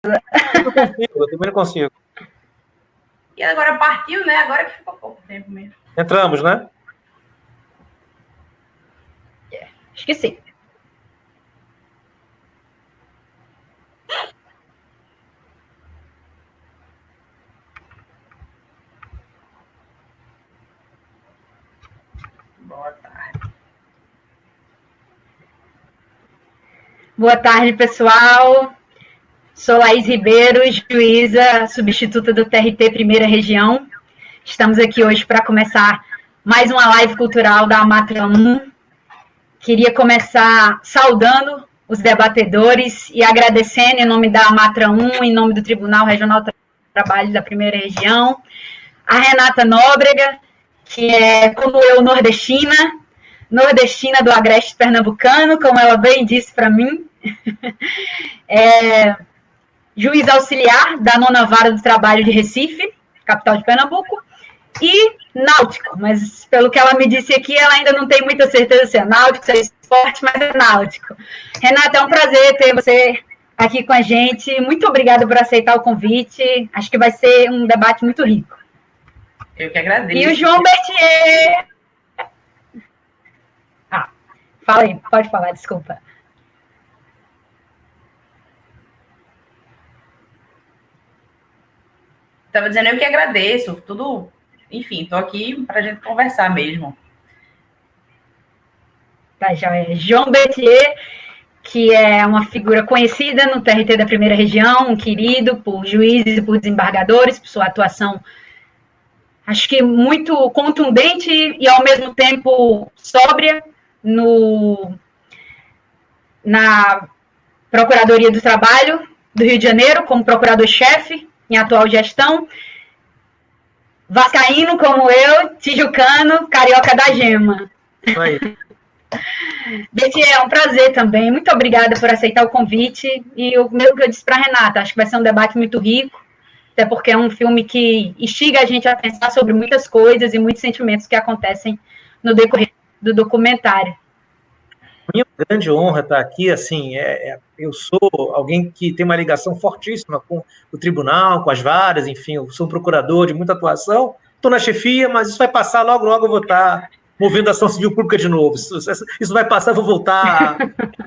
Eu também não consigo. E agora partiu, né? Agora que ficou pouco tempo mesmo. Entramos, né? Acho que sim. Boa tarde. Boa tarde, pessoal. Sou Laís Ribeiro, juíza substituta do TRT Primeira Região. Estamos aqui hoje para começar mais uma live cultural da Amatra 1. Queria começar saudando os debatedores e agradecendo em nome da Amatra 1, em nome do Tribunal Regional do Trabalho da Primeira Região, a Renata Nóbrega, que é, como eu, nordestina do Agreste Pernambucano, como ela bem disse para mim. Juiz auxiliar da 9ª Vara do Trabalho de Recife, capital de Pernambuco, e náutico, mas pelo que ela me disse aqui, ela ainda não tem muita certeza se é náutico, se é esporte, mas é náutico. Renata, é um prazer ter você aqui com a gente. Muito obrigada por aceitar o convite. Acho que vai ser um debate muito rico. Eu que agradeço. E o João Bertier. Fala aí, pode falar, desculpa. Estava dizendo, eu que agradeço, tudo, enfim, estou aqui para a gente conversar mesmo. Tá, joia. João Bertier, que é uma figura conhecida no TRT da Primeira Região, um querido por juízes e por desembargadores, por sua atuação, acho que muito contundente e, ao mesmo tempo, sóbria na Procuradoria do Trabalho do Rio de Janeiro, como procurador-chefe em atual gestão, vascaíno como eu, tijucano, carioca da gema. Aí. Bertier, é um prazer também. Muito obrigada por aceitar o convite. E o mesmo que eu disse para a Renata, acho que vai ser um debate muito rico, até porque é um filme que instiga a gente a pensar sobre muitas coisas e muitos sentimentos que acontecem no decorrer do documentário. Minha grande honra estar aqui, assim, eu sou alguém que tem uma ligação fortíssima com o tribunal, com as varas, enfim, eu sou um procurador de muita atuação, estou na chefia, mas isso vai passar, logo eu vou estar movendo ação civil pública de novo, isso vai passar, eu vou voltar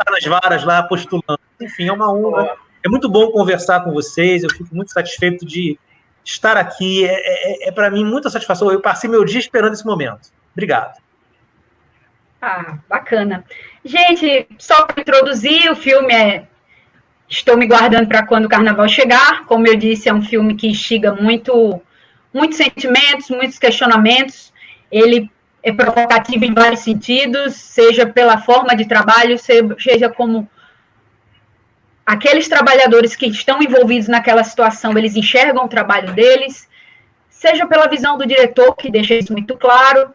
nas varas lá, postulando. Enfim, é uma honra, é muito bom conversar com vocês, eu fico muito satisfeito de estar aqui, para mim muita satisfação, eu passei meu dia esperando esse momento. Obrigado. Bacana. Gente, só para introduzir, o filme Estou me guardando para quando o carnaval chegar. Como eu disse, é um filme que instiga muitos sentimentos, muitos questionamentos. Ele é provocativo em vários sentidos, seja pela forma de trabalho, seja como aqueles trabalhadores que estão envolvidos naquela situação, eles enxergam o trabalho deles, seja pela visão do diretor, que deixa isso muito claro,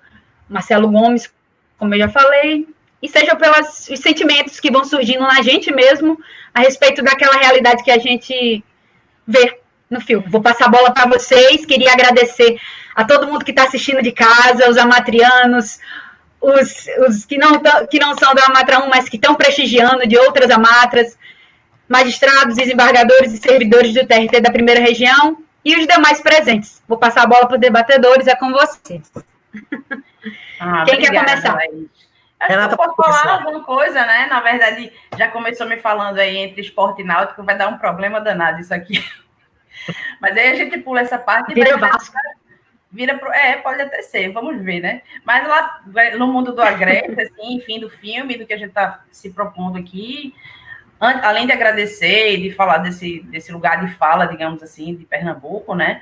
Marcelo Gomes, como eu já falei, e seja pelos sentimentos que vão surgindo na gente mesmo a respeito daquela realidade que a gente vê no filme. Vou passar a bola para vocês, queria agradecer a todo mundo que está assistindo de casa, os amatrianos, os que não são da Amatra 1, mas que estão prestigiando de outras amatras, magistrados, desembargadores e servidores do TRT da Primeira Região e os demais presentes. Vou passar a bola para os debatedores, é com vocês. Quem quer começar? Renata, eu posso falar alguma coisa, né? Na verdade, já começou me falando aí entre esporte e náutico, vai dar um problema danado isso aqui. Mas aí a gente pula essa parte e vira Vasco. Pode até ser, vamos ver, né? Mas lá no mundo do Agreste, assim, enfim, do filme, do que a gente está se propondo aqui, além de agradecer e de falar desse lugar de fala, digamos assim, de Pernambuco, né?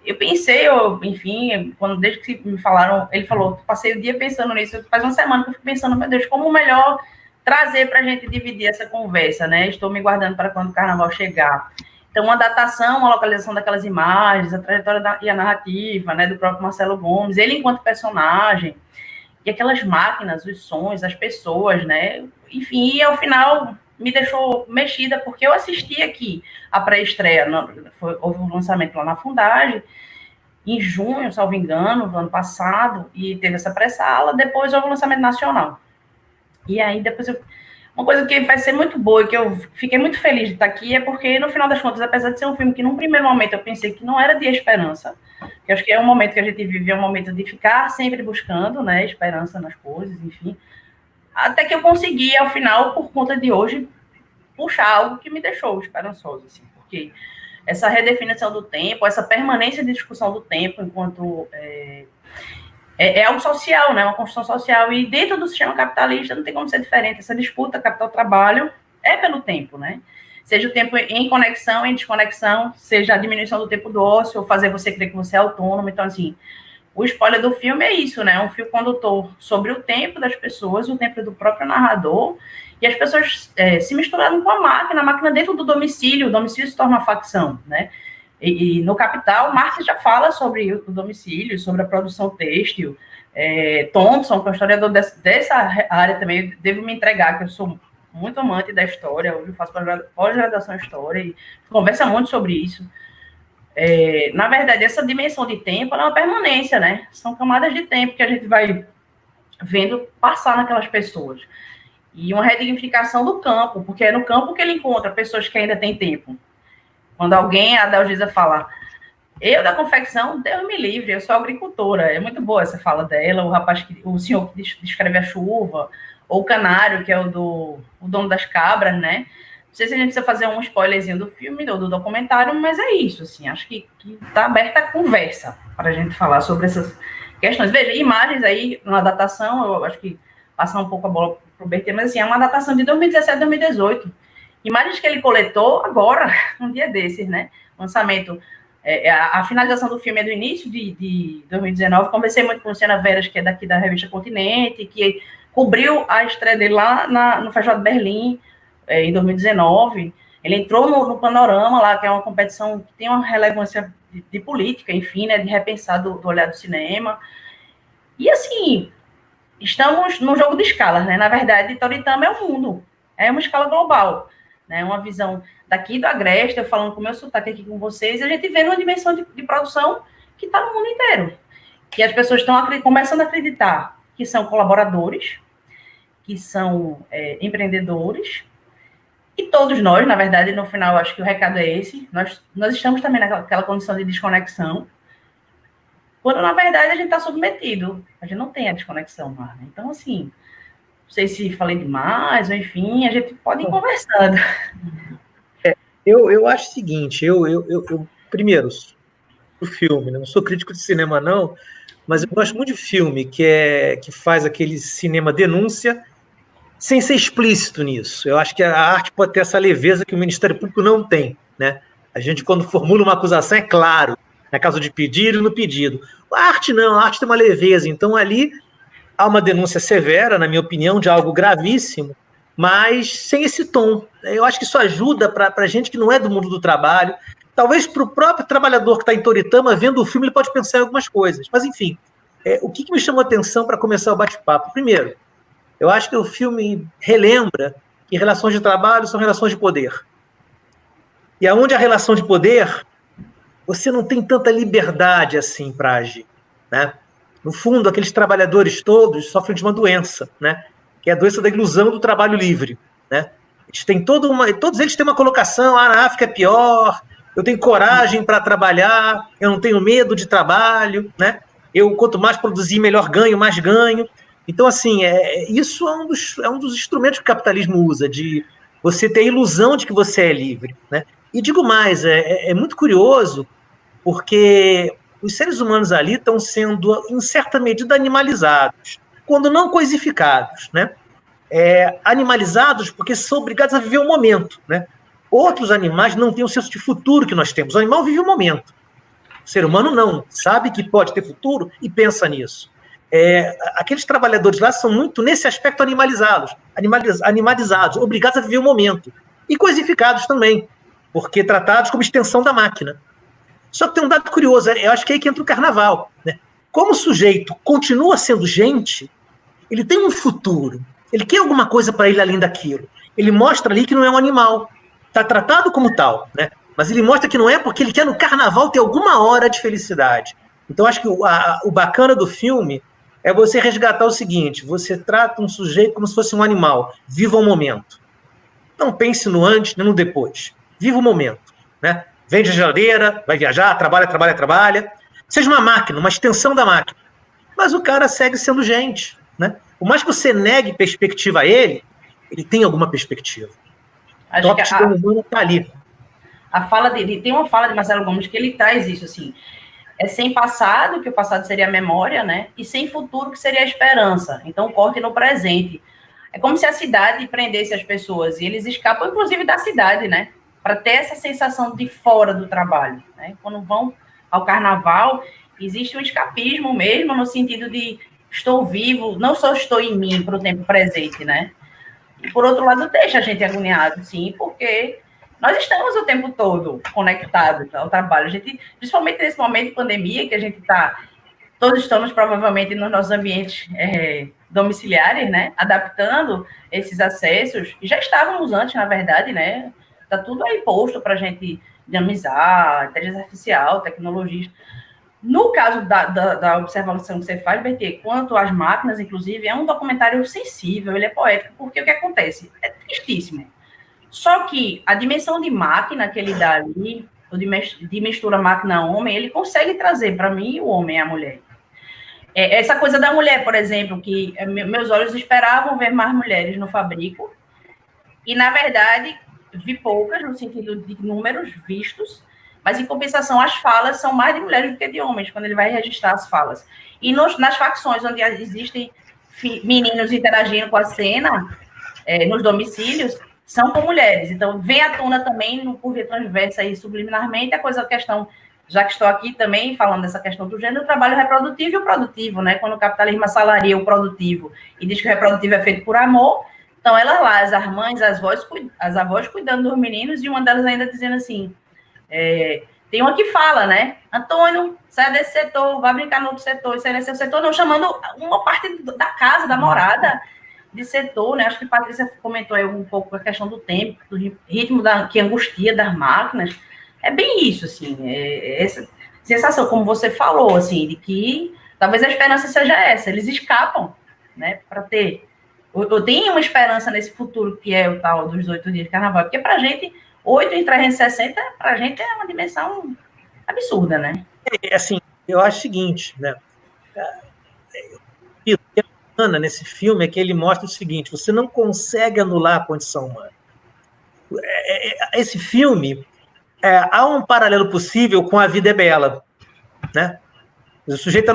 Eu pensei, enfim, desde que me falaram, ele falou, passei o dia pensando nisso, faz uma semana que eu fico pensando, meu Deus, como melhor trazer para a gente dividir essa conversa, né? Estou me guardando para quando o carnaval chegar. Então, uma datação, uma localização daquelas imagens, a trajetória e a narrativa, né, do próprio Marcelo Gomes, ele enquanto personagem, e aquelas máquinas, os sons, as pessoas, né? Enfim, e ao final me deixou mexida, porque eu assisti aqui a pré-estreia, houve um lançamento lá na Fundagem, em junho, salvo engano, do ano passado, e teve essa pré-sala, depois houve o lançamento nacional. E aí, depois Uma coisa que vai ser muito boa e que eu fiquei muito feliz de estar aqui é porque, no final das contas, apesar de ser um filme que, num primeiro momento, eu pensei que não era de esperança, que eu acho que é um momento que a gente vive, é um momento de ficar sempre buscando, né, esperança nas coisas, enfim, até que eu consegui, ao final, por conta de hoje, puxar algo que me deixou esperançoso, assim, porque essa redefinição do tempo, essa permanência de discussão do tempo enquanto é algo social, né? Uma construção social. E dentro do sistema capitalista não tem como ser diferente. Essa disputa capital-trabalho é pelo tempo, né? Seja o tempo em conexão, em desconexão, seja a diminuição do tempo do ócio, ou fazer você crer que você é autônomo. Então, assim, o spoiler do filme é isso, né? Um fio condutor sobre o tempo das pessoas, o tempo do próprio narrador, e as pessoas se misturaram com a máquina dentro do domicílio, o domicílio se torna uma facção, né? E no Capital, Marx já fala sobre o domicílio, sobre a produção têxtil. Thompson, que é um historiador dessa área também, devo me entregar, que eu sou muito amante da história, hoje eu faço pós-graduação em História, e conversa muito sobre isso. Na verdade, essa dimensão de tempo, ela é uma permanência, né? São camadas de tempo que a gente vai vendo passar naquelas pessoas. E uma redignificação do campo, porque é no campo que ele encontra pessoas que ainda têm tempo. Quando alguém, a Dalgisa fala, eu da confecção, Deus me livre, eu sou agricultora. É muito boa essa fala dela, o senhor que descreve a chuva, ou o canário, que é o dono das cabras, né? Não sei se a gente precisa fazer um spoilerzinho do filme ou do documentário, mas é isso, assim, acho que está aberta a conversa para a gente falar sobre essas questões. Veja, imagens aí, uma datação, eu acho que passar um pouco a bola para o Bertê, mas assim, é uma datação de 2017, 2018. Imagens que ele coletou agora, um dia desses, né? Lançamento. A finalização do filme é do início de 2019. Conversei muito com Luciana Veras, que é daqui da revista Continente, que cobriu a estreia dele lá no Festival de Berlim, em 2019. Ele entrou no Panorama lá, que é uma competição que tem uma relevância de política, enfim, né? De repensar do olhar do cinema. E, assim, estamos num jogo de escalas, né? Na verdade, Toritama é o mundo. É uma escala global. Né, uma visão daqui do Agreste, eu falando com o meu sotaque aqui com vocês, a gente vê uma dimensão de produção que está no mundo inteiro. Que as pessoas estão começando a acreditar que são colaboradores, que são empreendedores, e todos nós, na verdade, no final, acho que o recado é esse, nós estamos também naquela condição de desconexão, quando, na verdade, a gente está submetido, a gente não tem a desconexão mais. Né? Então, assim, não sei se falei demais, ou enfim, a gente pode ir conversando. Eu acho o seguinte, primeiro, o filme, né? Não sou crítico de cinema, não, mas eu gosto muito de filme que faz aquele cinema denúncia sem ser explícito nisso. Eu acho que a arte pode ter essa leveza que o Ministério Público não tem, né? A gente, quando formula uma acusação, é claro, na caso de pedir e no pedido. A arte não, a arte tem uma leveza, então ali há uma denúncia severa, na minha opinião, de algo gravíssimo, mas sem esse tom. Eu acho que isso ajuda para gente que não é do mundo do trabalho. Talvez para o próprio trabalhador que está em Toritama, vendo o filme, ele pode pensar em algumas coisas. Mas, enfim, o que me chamou a atenção para começar o bate-papo? Primeiro, eu acho que o filme relembra que relações de trabalho são relações de poder. E aonde a relação de poder, você não tem tanta liberdade assim para agir, né? No fundo, aqueles trabalhadores todos sofrem de uma doença, né? Que é a doença da ilusão do trabalho livre, né? Todos eles têm uma colocação, na África é pior, eu tenho coragem para trabalhar, eu não tenho medo de trabalho, né? Quanto mais produzir, melhor ganho, mais ganho. Então, assim, isso é um dos instrumentos que o capitalismo usa, de você ter a ilusão de que você é livre, né? E digo mais, é muito curioso, porque os seres humanos ali estão sendo, em certa medida, animalizados, quando não coisificados, né? Animalizados porque são obrigados a viver o momento, né? Outros animais não têm o senso de futuro que nós temos. O animal vive o momento. O ser humano não. Sabe que pode ter futuro e pensa nisso. Aqueles trabalhadores lá são muito, nesse aspecto, animalizados, obrigados a viver o momento. E coisificados também, porque tratados como extensão da máquina. Só que tem um dado curioso, eu acho que é aí que entra o carnaval, né? Como o sujeito continua sendo gente, ele tem um futuro, ele quer alguma coisa para ele além daquilo. Ele mostra ali que não é um animal, está tratado como tal, né? Mas ele mostra que não é porque ele quer no carnaval ter alguma hora de felicidade. Então acho que o bacana do filme é você resgatar o seguinte: você trata um sujeito como se fosse um animal. Viva o momento. Não pense no antes nem no depois. Viva o momento. Né? Vende a geladeira, vai viajar, trabalha, trabalha, trabalha. Seja uma máquina, uma extensão da máquina. Mas o cara segue sendo gente. Né? Por mais que você negue perspectiva a ele tem alguma perspectiva. Acho Top que humano está ali. Tem uma fala de Marcelo Gomes que ele traz isso, assim, é sem passado, que o passado seria a memória, né? E sem futuro, que seria a esperança. Então, corte no presente. É como se a cidade prendesse as pessoas, e eles escapam, inclusive, da cidade, né? Para ter essa sensação de fora do trabalho, né? Quando vão ao carnaval, existe um escapismo mesmo, no sentido de estou vivo, não só estou em mim para o tempo presente, né? E, por outro lado, deixa a gente agoniado, sim, porque nós estamos o tempo todo conectados ao trabalho. A gente, principalmente nesse momento de pandemia, que a gente está, todos estamos provavelmente nos nossos ambientes domiciliares, né? Adaptando esses acessos. E já estávamos antes, na verdade, né? Está tudo aí posto para a gente dinamizar, inteligência artificial, tecnologias. No caso da observação que você faz, Bertê, quanto às máquinas, inclusive, é um documentário sensível, ele é poético, porque o que acontece? É tristíssimo. Só que a dimensão de máquina que ele dá ali, de mistura máquina-homem, ele consegue trazer para mim o homem e a mulher. Essa coisa da mulher, por exemplo, que meus olhos esperavam ver mais mulheres no Fabrico, e, na verdade, vi poucas, no sentido de números vistos, mas, em compensação, as falas são mais de mulheres do que de homens, quando ele vai registrar as falas. E nas facções onde existem meninos interagindo com a cena, nos domicílios, são com mulheres. Então, vem à tona também, por via transversa e subliminarmente, a questão, já que estou aqui também falando dessa questão do gênero, o trabalho reprodutivo e o produtivo, né? Quando o capitalismo assalaria o produtivo e diz que o reprodutivo é feito por amor, então elas lá, as mães, as avós cuidando dos meninos, e uma delas ainda dizendo assim, tem uma que fala, né? Antônio, sai desse setor, vai brincar no outro setor, sai desse setor, não, chamando uma parte da casa, da morada, de setor, né? Acho que a Patrícia comentou aí um pouco a questão do tempo, do ritmo que angustia das máquinas. É bem isso, assim, essa sensação, como você falou, assim, de que talvez a esperança seja essa, eles escapam, né? Para ter. Eu tenho uma esperança nesse futuro que é o tal dos 8 dias de carnaval, porque pra gente, 8 em 360, pra gente é uma dimensão absurda, né? Assim, eu acho o seguinte, né? O que é bacana nesse filme é que ele mostra o seguinte: você não consegue anular a condição humana. Esse filme, há um paralelo possível com A Vida é Bela, né? O sujeito é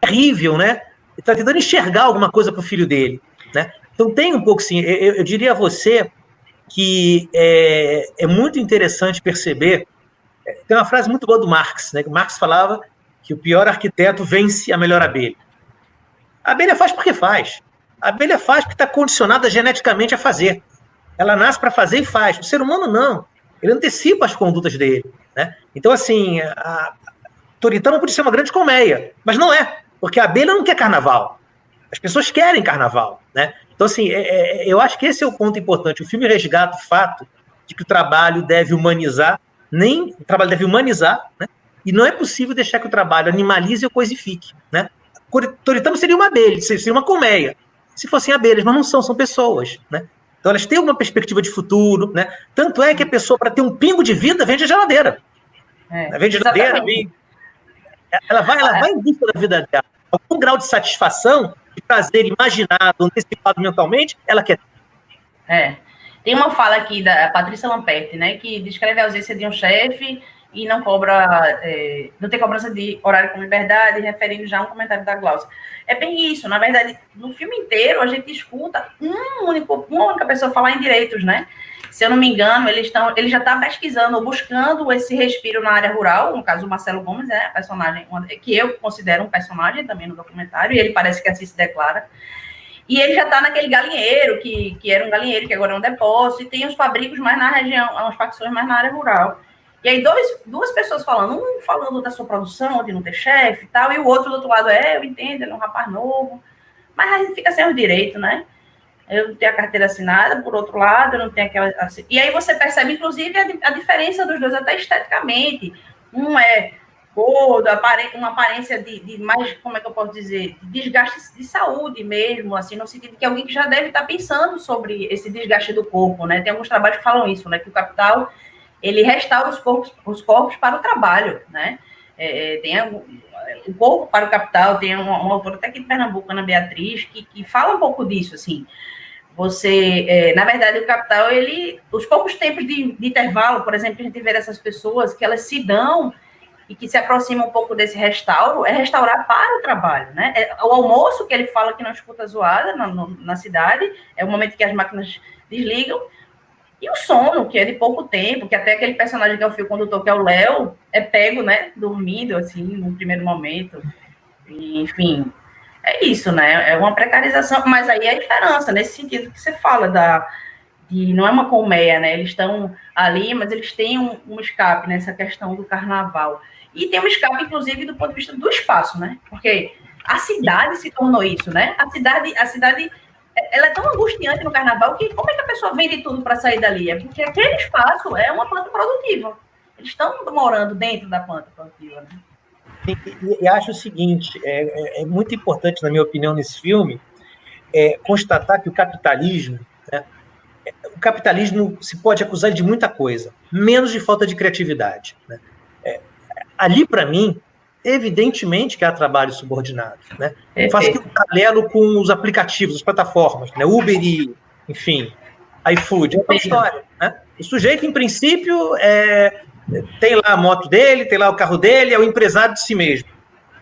terrível, né? Ele está tentando enxergar alguma coisa para o filho dele, né? Então tem um pouco, sim. Eu diria a você que é muito interessante perceber. Tem uma frase muito boa do Marx, né? Que Marx falava que o pior arquiteto vence a melhor abelha. A abelha faz porque faz. A abelha faz porque está condicionada geneticamente a fazer. Ela nasce para fazer e faz. O ser humano não. Ele antecipa as condutas dele, né? Então, assim, a Toritama podia ser uma grande colmeia, mas não é, porque a abelha não quer carnaval. As pessoas querem carnaval, né? Então, assim, eu acho que esse é o ponto importante. O filme resgata o fato de que o trabalho deve humanizar, o trabalho deve humanizar, né? E não é possível deixar que o trabalho animalize ou coisifique, né? Toritama seria uma abelha, seria uma colmeia. Se fossem abelhas, mas não são pessoas, né? Então elas têm uma perspectiva de futuro, né? Tanto é que a pessoa, para ter um pingo de vida, vende a geladeira. Vende a geladeira, ela vai em busca da vida dela. Algum grau de satisfação, de prazer imaginado, antecipado mentalmente, ela quer ter. Tem uma fala aqui da Patrícia Lamperti, né, que descreve a ausência de um chefe e não cobra, não tem cobrança de horário com liberdade, referindo já a um comentário da Glaucia. É bem isso, na verdade, no filme inteiro a gente escuta uma única pessoa falar em direitos, né? Se eu não me engano, ele já está pesquisando ou buscando esse respiro na área rural, no caso o Marcelo Gomes, personagem que eu considero um personagem também no documentário, e ele parece que assim se declara. E ele já está naquele galinheiro, que era um galinheiro, que agora é um depósito, e tem os fabricos mais na região, umas facções mais na área rural. E aí duas pessoas falando, um falando da sua produção, de não ter chefe e tal, e o outro do outro lado, eu entendo, ele é um rapaz novo, mas a gente fica sem os direitos, né? Eu não tenho a carteira assinada, por outro lado, eu não tenho aquela... E aí você percebe, inclusive, a diferença dos dois, até esteticamente. Um é gordo, uma aparência de mais, como é que eu posso dizer, de desgaste de saúde mesmo, assim, no sentido de que alguém que já deve estar pensando sobre esse desgaste do corpo, né? Tem alguns trabalhos que falam isso, né? Que o capital, ele restaura os corpos para o trabalho, né? O corpo para o capital, tem uma autora até aqui de Pernambuco, Ana Beatriz, que fala um pouco disso, assim. Na verdade, o capital, os poucos tempos de intervalo, por exemplo, que a gente vê dessas pessoas, que elas se dão e que se aproxima um pouco desse restauro, é restaurar para o trabalho, né? O almoço, que ele fala que não escuta zoada na cidade, é o momento que as máquinas desligam, e o sono, que é de pouco tempo, que até aquele personagem que é o fio condutor, que é o Léo, é pego, né? Dormindo, assim, no primeiro momento. E, enfim, é isso, né? É uma precarização, mas aí é a esperança, nesse sentido que você fala não é uma colmeia, né? Eles estão ali, mas eles têm um escape nessa questão do carnaval. E tem um escape, inclusive, do ponto de vista do espaço, né? Porque a cidade se tornou isso, né? A cidade ela é tão angustiante no carnaval que como é que a pessoa vende tudo para sair dali? É porque aquele espaço é uma planta produtiva. Eles estão morando dentro da planta produtiva, né? E acho o seguinte, é muito importante, na minha opinião, nesse filme, constatar que o capitalismo se pode acusar de muita coisa, menos de falta de criatividade, né? Ali, para mim, evidentemente que há trabalho subordinado, né? Faço aqui um paralelo com os aplicativos, as plataformas, né? Uber e, enfim, iFood, é uma história, né? O sujeito, em princípio, tem lá a moto dele, tem lá o carro dele, é o empresário de si mesmo.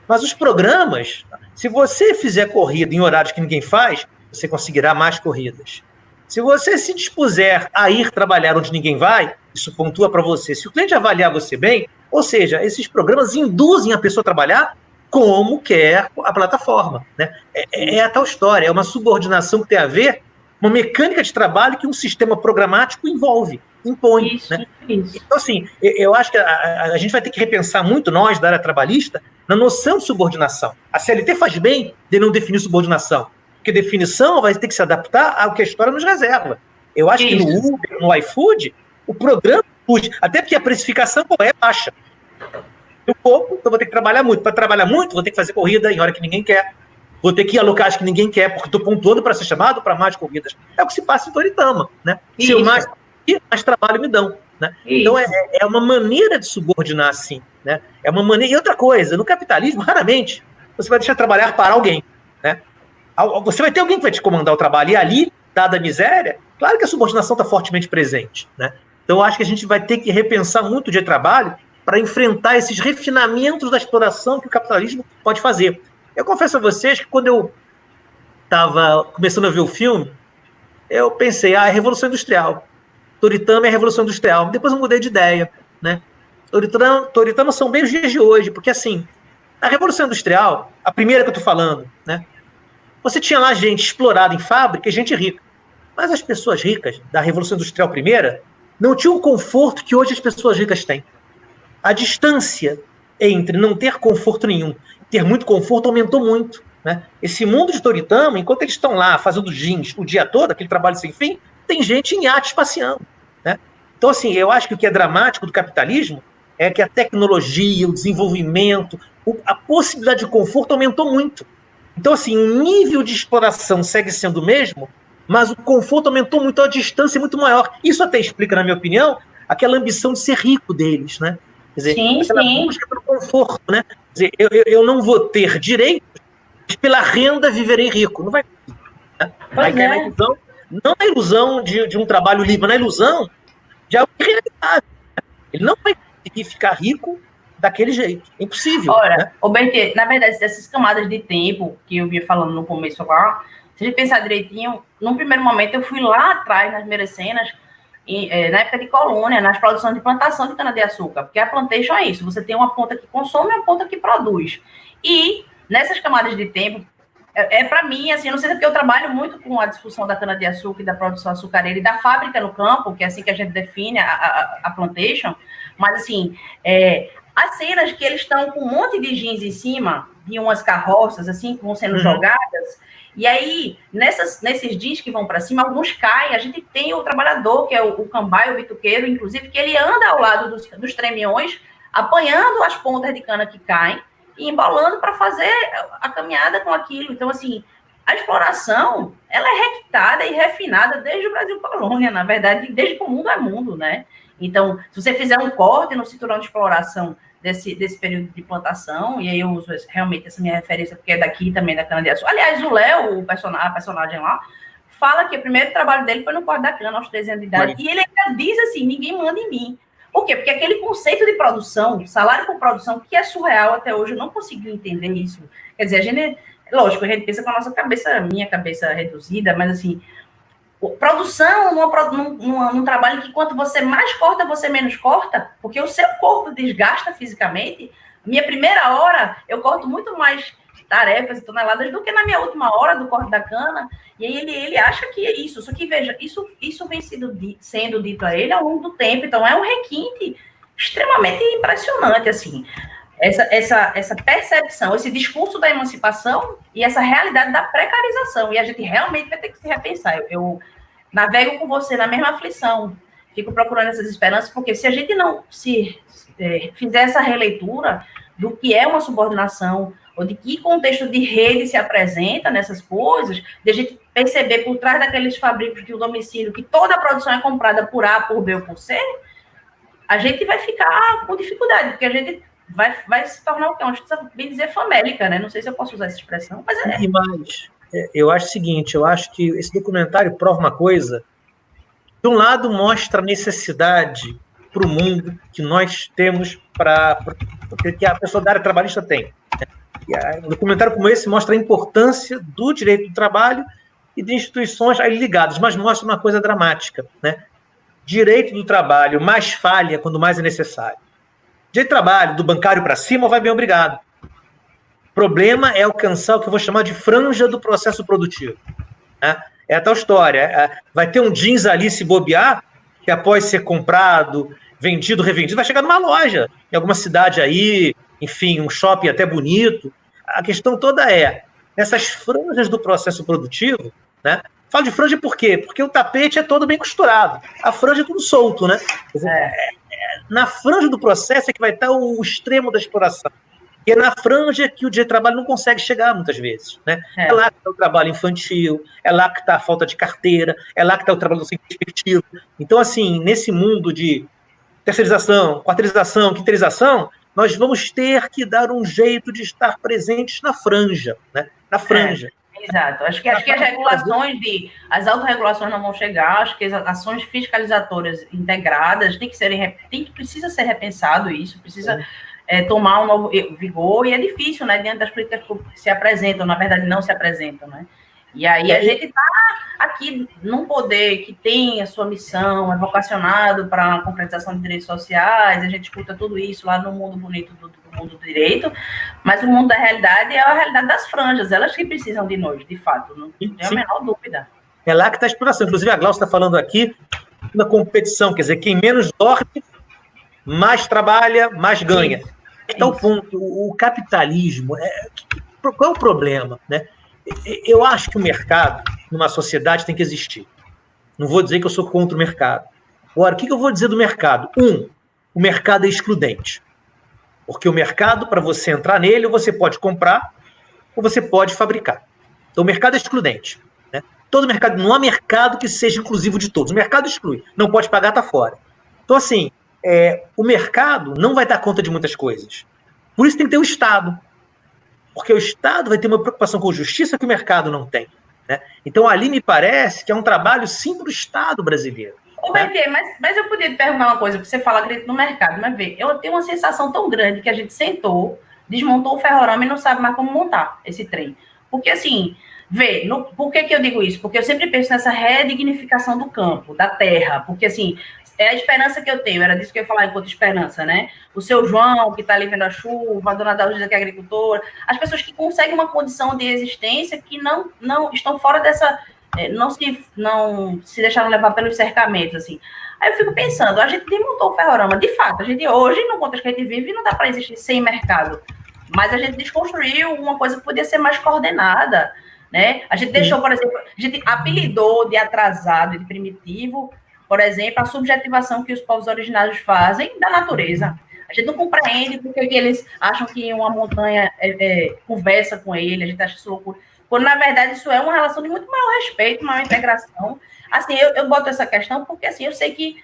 Mas os programas, se você fizer corrida em horários que ninguém faz, você conseguirá mais corridas. Se você se dispuser a ir trabalhar onde ninguém vai, isso pontua para você. Se o cliente avaliar você bem, ou seja, esses programas induzem a pessoa a trabalhar como quer a plataforma, né? É a tal história, é uma subordinação que tem a ver com uma mecânica de trabalho que um sistema programático impõe. Isso, né? isso. Então, assim, eu acho que a gente vai ter que repensar muito, nós, da área trabalhista, na noção de subordinação. A CLT faz bem de não definir subordinação, porque definição vai ter que se adaptar ao que a história nos reserva. Eu acho que no Uber, no iFood, o programa, até porque a precificação é baixa. Eu pouco, então vou ter que trabalhar muito. Para trabalhar muito, vou ter que fazer corrida em hora que ninguém quer. Vou ter que ir a locais que ninguém quer, porque estou pontuando para ser chamado para mais corridas. É o que se passa em Toritama, né? Se eu mais trabalho me dão. Né? Então, é uma maneira de subordinar, assim. Né? É uma maneira. E outra coisa, no capitalismo, raramente, você vai deixar trabalhar para alguém. Né? Você vai ter alguém que vai te comandar o trabalho. E ali, dada a miséria, claro que a subordinação está fortemente presente. Né? Então, eu acho que a gente vai ter que repensar muito o dia de trabalho para enfrentar esses refinamentos da exploração que o capitalismo pode fazer. Eu confesso a vocês que quando eu estava começando a ver o filme, eu pensei, é Revolução Industrial. Toritama é a Revolução Industrial. Depois eu mudei de ideia. Né? Toritama são bem os dias de hoje, porque assim, a Revolução Industrial, a primeira que eu estou falando, né? Você tinha lá gente explorada em fábrica e gente rica. Mas as pessoas ricas da Revolução Industrial primeira não tinham o conforto que hoje as pessoas ricas têm. A distância entre não ter conforto nenhum e ter muito conforto aumentou muito. Né? Esse mundo de Toritama, enquanto eles estão lá fazendo jeans o dia todo, aquele trabalho sem fim, tem gente em iate passeando. Né? Então, assim, eu acho que o que é dramático do capitalismo é que a tecnologia, o desenvolvimento, a possibilidade de conforto aumentou muito. Então, assim, o nível de exploração segue sendo o mesmo, mas o conforto aumentou muito, a distância é muito maior. Isso até explica, na minha opinião, aquela ambição de ser rico deles, né? Quer dizer, aquela busca pelo conforto, né? Quer dizer, eu não vou ter direito, mas pela renda viverei rico. Não vai. Né? Vai cair na ilusão, não na ilusão de um trabalho livre, mas na ilusão de algo irrealizável. Ele não vai conseguir ficar rico daquele jeito. É impossível. Ora, né? o Bertê, na verdade, dessas camadas de tempo que eu vinha falando no começo lá, se a gente pensar direitinho, num primeiro momento eu fui lá atrás, nas primeiras cenas, na época de colônia, nas produções de plantação de cana-de-açúcar, porque a plantation é isso, você tem uma ponta que consome e uma ponta que produz. E nessas camadas de tempo, para mim, assim, não sei se é porque eu trabalho muito com a discussão da cana-de-açúcar e da produção açucareira e da fábrica no campo, que é assim que a gente define a plantation, mas assim, as cenas que eles estão com um monte de jeans em cima, de umas carroças, assim, que vão sendo jogadas, e aí, nesses jeans que vão para cima, alguns caem, a gente tem o trabalhador, que é o cambaio, o bituqueiro, inclusive, que ele anda ao lado dos tremiões, apanhando as pontas de cana que caem e embolando para fazer a caminhada com aquilo. Então, assim, a exploração, ela é requintada e refinada desde o Brasil colônia, na verdade, desde que o mundo é mundo, né? Então, se você fizer um corte no cinturão de exploração desse período de plantação, e aí eu uso realmente essa minha referência, porque é daqui também, da cana-de-açúcar. Aliás, o Léo, a personagem lá, fala que o primeiro trabalho dele foi no corte da cana, aos 13 anos de idade, e ele ainda diz assim, ninguém manda em mim. Por quê? Porque aquele conceito de produção, salário por produção, que é surreal até hoje, eu não consegui entender isso. Quer dizer, a gente, lógico, a gente pensa com a nossa cabeça, minha cabeça reduzida, mas assim, produção num trabalho que quanto você mais corta, você menos corta, porque o seu corpo desgasta fisicamente. Minha primeira hora, eu corto muito mais tarefas e toneladas do que na minha última hora do corte da cana, e aí ele acha que é isso, só que veja, isso vem sendo dito a ele ao longo do tempo, então é um requinte extremamente impressionante, assim, essa percepção, esse discurso da emancipação e essa realidade da precarização, e a gente realmente vai ter que se repensar. Eu navego com você na mesma aflição, fico procurando essas esperanças, porque se a gente não fizer essa releitura do que é uma subordinação, ou de que contexto de rede se apresenta nessas coisas, de a gente perceber por trás daqueles fabricos de um domicílio que toda a produção é comprada por A, por B ou por C, a gente vai ficar com dificuldade, porque a gente vai se tornar o quê? Uma justiça, bem dizer, famélica, né? Não sei se eu posso usar essa expressão, mas é. Mas eu acho o seguinte, eu acho que esse documentário prova uma coisa. De um lado, mostra a necessidade para o mundo que nós temos, que a pessoa da área trabalhista tem. Um documentário como esse mostra a importância do direito do trabalho e de instituições aí ligadas, mas mostra uma coisa dramática, né? Direito do trabalho mais falha quando mais é necessário. Direito do trabalho, do bancário para cima, vai bem obrigado. O problema é alcançar o que eu vou chamar de franja do processo produtivo, né? É a tal história. Vai ter um jeans ali, se bobear, que após ser comprado, vendido, revendido, vai chegar numa loja, em alguma cidade aí, enfim, um shopping até bonito. A questão toda é, nessas franjas do processo produtivo, né? Falo de franja por quê? Porque o tapete é todo bem costurado, a franja é tudo solto, né? Quer dizer, na franja do processo é que vai estar o extremo da exploração. E é na franja que o direito de trabalho não consegue chegar, muitas vezes, né? É lá que está o trabalho infantil, é lá que está a falta de carteira, é lá que está o trabalho sem perspectiva. Então, assim, nesse mundo de terceirização, quarteirização, quinteirização, nós vamos ter que dar um jeito de estar presentes na franja, né? Na franja. Exato. Acho que as regulações as autorregulações não vão chegar, acho que as ações fiscalizatórias integradas precisa ser repensado isso, precisa tomar um novo vigor, e é difícil, né, diante das políticas públicas que se apresentam, na verdade não se apresentam, né? E aí a gente está aqui num poder que tem a sua missão, é vocacionado para a concretização de direitos sociais, a gente escuta tudo isso lá no mundo bonito do mundo do direito, mas o mundo da realidade é a realidade das franjas, elas que precisam de nós, de fato, não tem a menor dúvida. É lá que está a exploração. Inclusive, a Glaucia está falando aqui na competição, quer dizer, quem menos dorme, mais trabalha, mais ganha. Está o ponto. O capitalismo, qual é o problema, né? Eu acho que o mercado, numa sociedade, tem que existir. Não vou dizer que eu sou contra o mercado. Agora, o que eu vou dizer do mercado? O mercado é excludente. Porque o mercado, para você entrar nele, você pode comprar ou você pode fabricar. Então, o mercado é excludente, né? Todo mercado, não há mercado que seja inclusivo de todos. O mercado exclui. Não pode pagar, está fora. Então, assim, o mercado não vai dar conta de muitas coisas. Por isso tem que ter o Estado. Porque o Estado vai ter uma preocupação com justiça que o mercado não tem, né? Então, ali me parece que é um trabalho, sim, para o Estado brasileiro. Ô, Bertê, mas eu podia te perguntar uma coisa, porque você fala acredito no mercado, mas vê, eu tenho uma sensação tão grande que a gente sentou, desmontou o ferrorama e não sabe mais como montar esse trem. Porque, assim, por que eu digo isso? Porque eu sempre penso nessa redignificação do campo, da terra, porque, assim, é a esperança que eu tenho, era disso que eu ia falar enquanto esperança, né? O seu João, que está ali vendo a chuva, a dona Dalgisa, que é agricultora, as pessoas que conseguem uma condição de existência que não estão fora dessa... Não se deixaram levar pelos cercamentos, assim. Aí eu fico pensando, a gente desmontou o ferrorama, de fato, a gente hoje, no contexto que a gente vive, não dá para existir sem mercado, mas a gente desconstruiu uma coisa que podia ser mais coordenada, né? A gente deixou, por exemplo, a gente apelidou de atrasado e de primitivo, por exemplo, a subjetivação que os povos originários fazem da natureza. A gente não compreende porque que eles acham que uma montanha conversa com ele, a gente acha isso loucura. Quando, na verdade, isso é uma relação de muito maior respeito, maior integração. Assim, eu boto essa questão porque, assim, eu sei que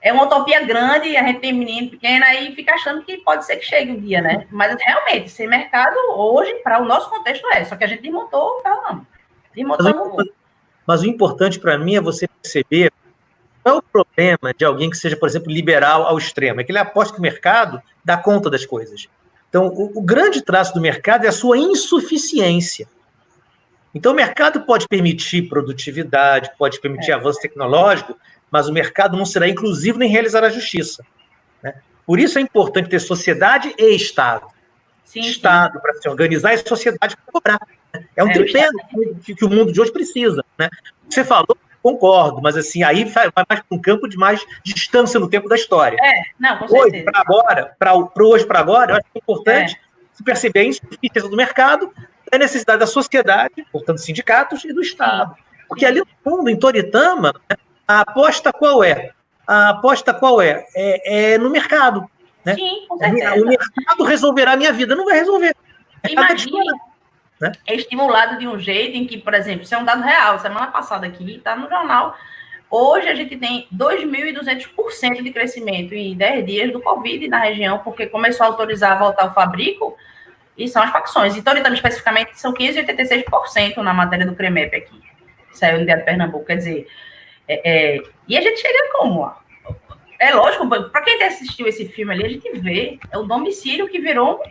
é uma utopia grande, a gente tem menino pequeno aí fica achando que pode ser que chegue um dia, né? Mas, realmente, sem mercado, hoje, para o nosso contexto só que a gente desmontou o ferro. Mas o importante para mim é você perceber qual é o problema de alguém que seja, por exemplo, liberal ao extremo. É que ele aposta que o mercado dá conta das coisas. Então, o grande traço do mercado é a sua insuficiência. Então, o mercado pode permitir produtividade, pode permitir avanço tecnológico, mas o mercado não será inclusivo nem realizará justiça. Né? Por isso é importante ter sociedade e Estado. Sim, Estado para se organizar e sociedade para cobrar. É um tripé que o mundo de hoje precisa. Né? Você falou, concordo, mas assim, aí vai mais para um campo de mais distância no tempo da história. Não, com certeza. Hoje para agora, hoje para agora, eu acho que é importante se perceber a insuficiência do mercado, a necessidade da sociedade, portanto, sindicatos, e do Estado. Porque ali no fundo, em Toritama, a aposta qual é? A aposta qual é? É no mercado. Né? Sim, com certeza. O mercado resolverá a minha vida. Não vai resolver. Imagina, é estimulado de um jeito em que, por exemplo, isso é um dado real, semana passada aqui, está no jornal, hoje a gente tem 2.200% de crescimento em 10 dias do Covid na região, porque começou a autorizar a voltar ao fabrico, e são as facções. Então, especificamente, são 586% na matéria do CREMEP aqui, que saiu no Diário de Pernambuco, quer dizer, e a gente chega como? É lógico, para quem assistiu esse filme ali, a gente vê, é o domicílio que virou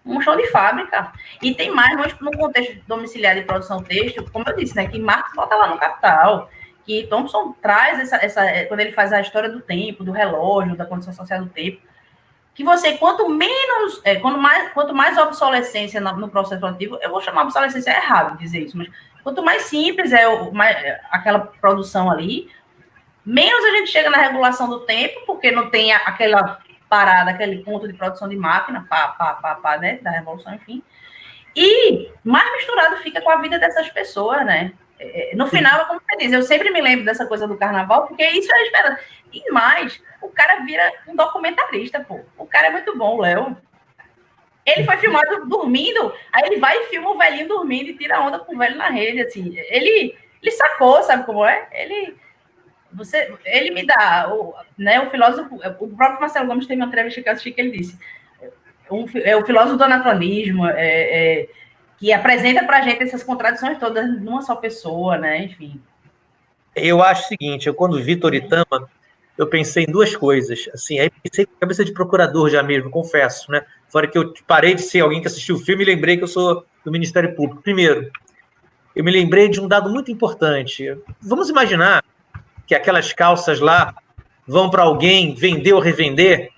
um chão de fábrica. E tem mais, no contexto domiciliar de produção têxtil, como eu disse, né, que Marx volta lá no Capital, que Thompson traz quando ele faz a história do tempo, do relógio, da condição social do tempo, que você, quanto mais obsolescência no processo produtivo, eu vou chamar obsolescência errado dizer isso, mas quanto mais simples aquela produção ali, menos a gente chega na regulação do tempo, porque não tem aquela parada, aquele ponto de produção de máquina, né, da revolução, enfim. E mais misturado fica com a vida dessas pessoas, né? No final, como você diz, eu sempre me lembro dessa coisa do carnaval, porque isso é esperança. E mais, o cara vira um documentarista, pô. O cara é muito bom, o Léo. Ele foi filmado dormindo, aí ele vai e filma o velhinho dormindo e tira onda com o velho na rede, assim. Ele sacou, sabe como é? Ele me dá, o filósofo, o próprio Marcelo Gomes teve uma entrevista que eu assisti que ele disse, o filósofo do anacronismo, que apresenta para a gente essas contradições todas numa só pessoa, né, enfim. Eu acho o seguinte, quando vi Toritama, eu pensei em duas coisas, assim, aí pensei com a cabeça de procurador já mesmo, confesso, né, fora que eu parei de ser alguém que assistiu o filme e lembrei que eu sou do Ministério Público. Primeiro, eu me lembrei de um dado muito importante. Vamos imaginar que aquelas calças lá vão para alguém vender ou revender,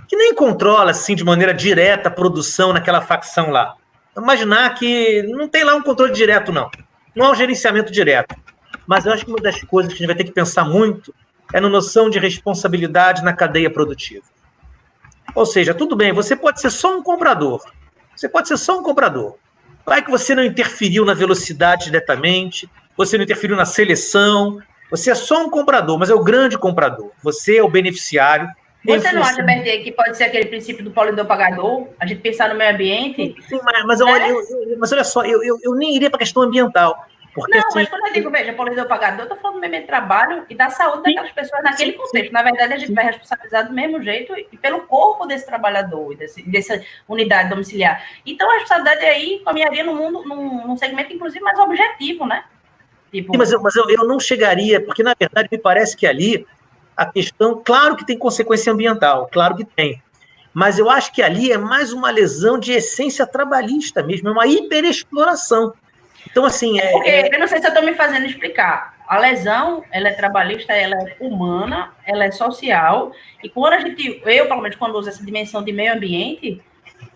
que nem controla, assim, de maneira direta a produção naquela facção lá. Imaginar que não tem lá um controle direto, não. Não há um gerenciamento direto. Mas eu acho que uma das coisas que a gente vai ter que pensar muito é na noção de responsabilidade na cadeia produtiva. Ou seja, tudo bem, você pode ser só um comprador. Você pode ser só um comprador. Vai que você não interferiu na velocidade diretamente, você não interferiu na seleção. Você é só um comprador, mas é o grande comprador. Você é o beneficiário. Você não acha, Bertê, que pode ser aquele princípio do poluidor pagador? A gente pensar no meio ambiente? Sim, mas olha só, eu nem iria para a questão ambiental. Porque, não, mas quando eu digo, veja, poluidor pagador, eu estou falando do mesmo trabalho e da saúde daquelas pessoas naquele contexto. Na verdade, a gente vai responsabilizar do mesmo jeito e pelo corpo desse trabalhador, dessa unidade domiciliar. Então, a responsabilidade aí caminharia no mundo, num segmento, inclusive, mais objetivo, né? Sim, mas eu não chegaria, porque, na verdade, me parece que ali a questão, claro que tem consequência ambiental, claro que tem, mas eu acho que ali é mais uma lesão de essência trabalhista mesmo, é uma hiperexploração. Então, assim... Eu não sei se eu estou me fazendo explicar. A lesão, ela é trabalhista, ela é humana, ela é social, e quando eu, pelo menos, quando uso essa dimensão de meio ambiente,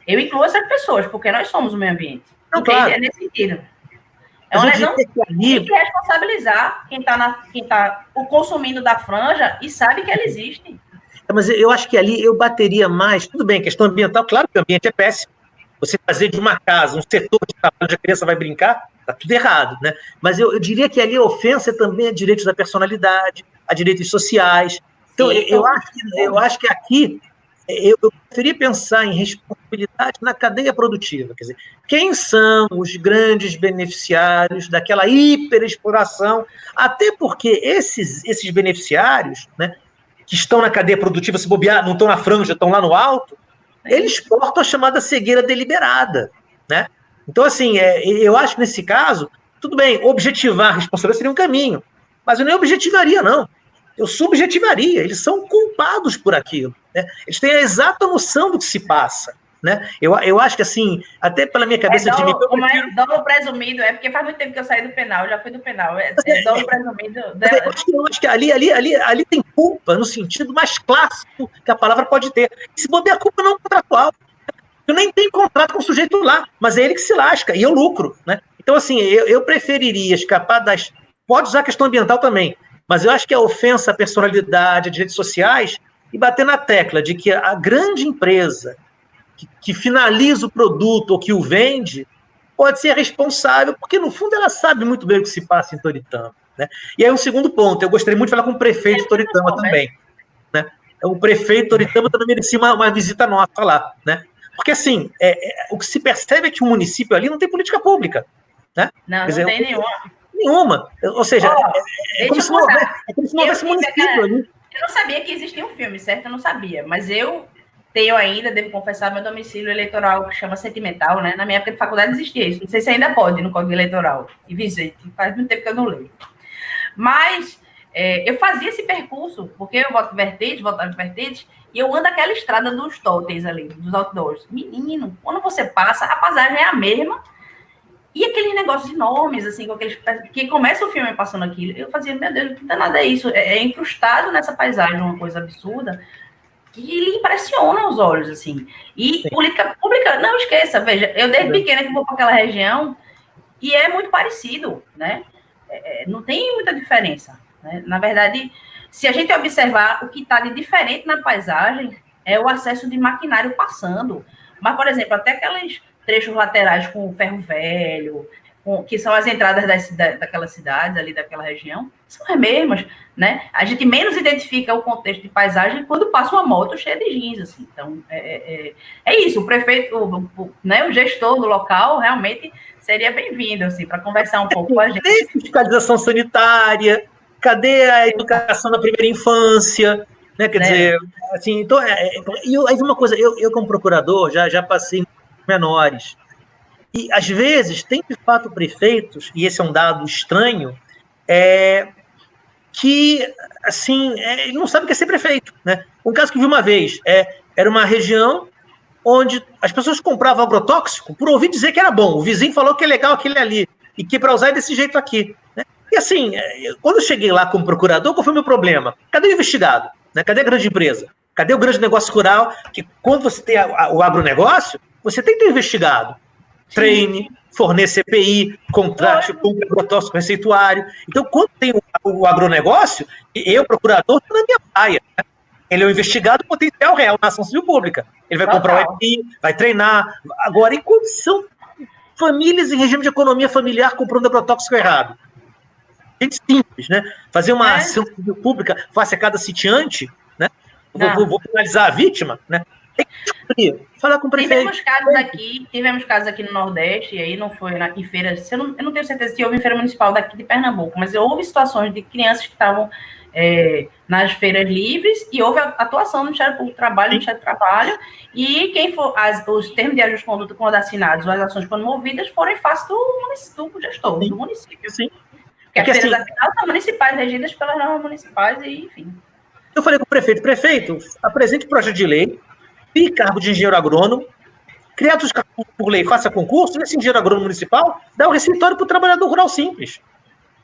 eu incluo essas pessoas, porque nós somos o meio ambiente. Não, claro. É nesse sentido. É uma lesão que tem que responsabilizar quem está consumindo da franja e sabe que ela existe. Mas eu acho que ali eu bateria mais... Tudo bem, questão ambiental, claro que o ambiente é péssimo. Você fazer de uma casa um setor de trabalho onde a criança vai brincar, está tudo errado, né? Mas eu diria que ali a ofensa também a direitos da personalidade, a direitos sociais. Então, eu acho que aqui eu preferia pensar em responsabilidade na cadeia produtiva. Quer dizer, quem são os grandes beneficiários daquela hiperexploração? Até porque esses beneficiários, né, que estão na cadeia produtiva, se bobear, não estão na franja, estão lá no alto, eles portam a chamada cegueira deliberada, né? Então, assim, eu acho que nesse caso, tudo bem, objetivar a responsabilidade seria um caminho, mas eu nem objetivaria, não. Eu subjetivaria, eles são culpados por aquilo, né? Eles têm a exata noção do que se passa, né? Eu acho que, assim, até pela minha cabeça de mim... Como é dolo presumido, é porque faz muito tempo que eu saí do penal, eu já fui do penal, dolo presumido... Eu acho que ali tem culpa no sentido mais clássico que a palavra pode ter. E se bobear, a culpa não é contratual. Eu nem tenho contrato com o sujeito lá, mas é ele que se lasca, e eu lucro, né? Então, assim, eu preferiria escapar das... Pode usar a questão ambiental também, mas eu acho que a ofensa à personalidade, a direitos sociais, e bater na tecla de que a grande empresa que finaliza o produto ou que o vende pode ser responsável, porque, no fundo, ela sabe muito bem o que se passa em Toritama, né? E aí, um segundo ponto, eu gostaria muito de falar com o prefeito de Toritama também, né? O prefeito de Toritama também merecia uma visita nossa lá, né? Porque, assim, o que se percebe é que o município ali não tem política pública, né? Não, quer dizer, não tem nenhuma. Ou seja, é como se não houvesse município ali. Eu não sabia que existia um filme, certo? Eu não sabia, mas eu tenho ainda, devo confessar, meu domicílio eleitoral que chama Sentimental, né? Na minha época de faculdade existia isso. Não sei se ainda pode no Código Eleitoral. E visite, faz muito tempo que eu não leio. Mas eu fazia esse percurso, porque eu votava em Vertentes, e eu ando aquela estrada dos totens ali, dos outdoors. Menino, quando você passa, a paisagem é a mesma, e aqueles negócios enormes, assim, com aqueles... que começa o filme passando aquilo, eu fazia, meu Deus, que danado é isso? É incrustado nessa paisagem, uma coisa absurda, que lhe impressiona os olhos, assim. E sim, política pública, não esqueça, veja, eu desde pequena que vou para aquela região, e é muito parecido, né? Não tem muita diferença, né? Na verdade, se a gente observar o que está de diferente na paisagem, é o acesso de maquinário passando. Mas, por exemplo, até aqueles trechos laterais com ferro velho, que são as entradas daquelas cidades ali, daquela região, são as mesmas, né? A gente menos identifica o contexto de paisagem quando passa uma moto cheia de jeans, assim. Então, é isso. O prefeito, né, o gestor do local, realmente seria bem-vindo, assim, para conversar um pouco com a gente. Cadê a fiscalização sanitária? Cadê a educação da primeira infância? Né? Quer dizer, assim, então, e aí uma coisa, eu como procurador já passei menores. E, às vezes, tem de fato prefeitos, e esse é um dado estranho, que, assim, ele não sabe o que é ser prefeito, né? Um caso que eu vi uma vez, era uma região onde as pessoas compravam agrotóxico por ouvir dizer que era bom. O vizinho falou que é legal aquele ali, e que para usar é desse jeito aqui, né? E, assim, quando eu cheguei lá como procurador, qual foi o meu problema? Cadê o investigado? Né? Cadê a grande empresa? Cadê o grande negócio rural? Que quando você tem o agronegócio, você tem que ter investigado. Treine, forneça EPI, contrate, compre agrotóxico receituário. Então, quando tem o agronegócio, eu, procurador, estou na minha praia. Né? Ele é um investigado potencial real na ação civil pública. Ele vai comprar o EPI, vai treinar. Agora, em condição, famílias em regime de economia familiar comprando agrotóxico errado. Gente simples, né? Fazer uma ação civil pública face a cada sitiante, né? Vou penalizar a vítima, né? Falar com o prefeito. Tivemos casos aqui no Nordeste, e aí não foi em feiras, eu não tenho certeza se houve em feira municipal daqui de Pernambuco, mas houve situações de crianças que estavam nas feiras livres, e houve a atuação do Ministério Público do Trabalho, Ministério do Trabalho, e quem for, os termos de ajuste de conduta quando assinados, ou as ações quando movidas, foram em face do gestor, do município. Sim. Porque as feiras, afinal, são municipais, regidas pelas normas municipais, e enfim. Eu falei com o prefeito, apresente o projeto de lei, crie cargo de engenheiro agrônomo, criados por lei, faça concurso, esse engenheiro agrônomo municipal dá o receituário para o trabalhador rural simples.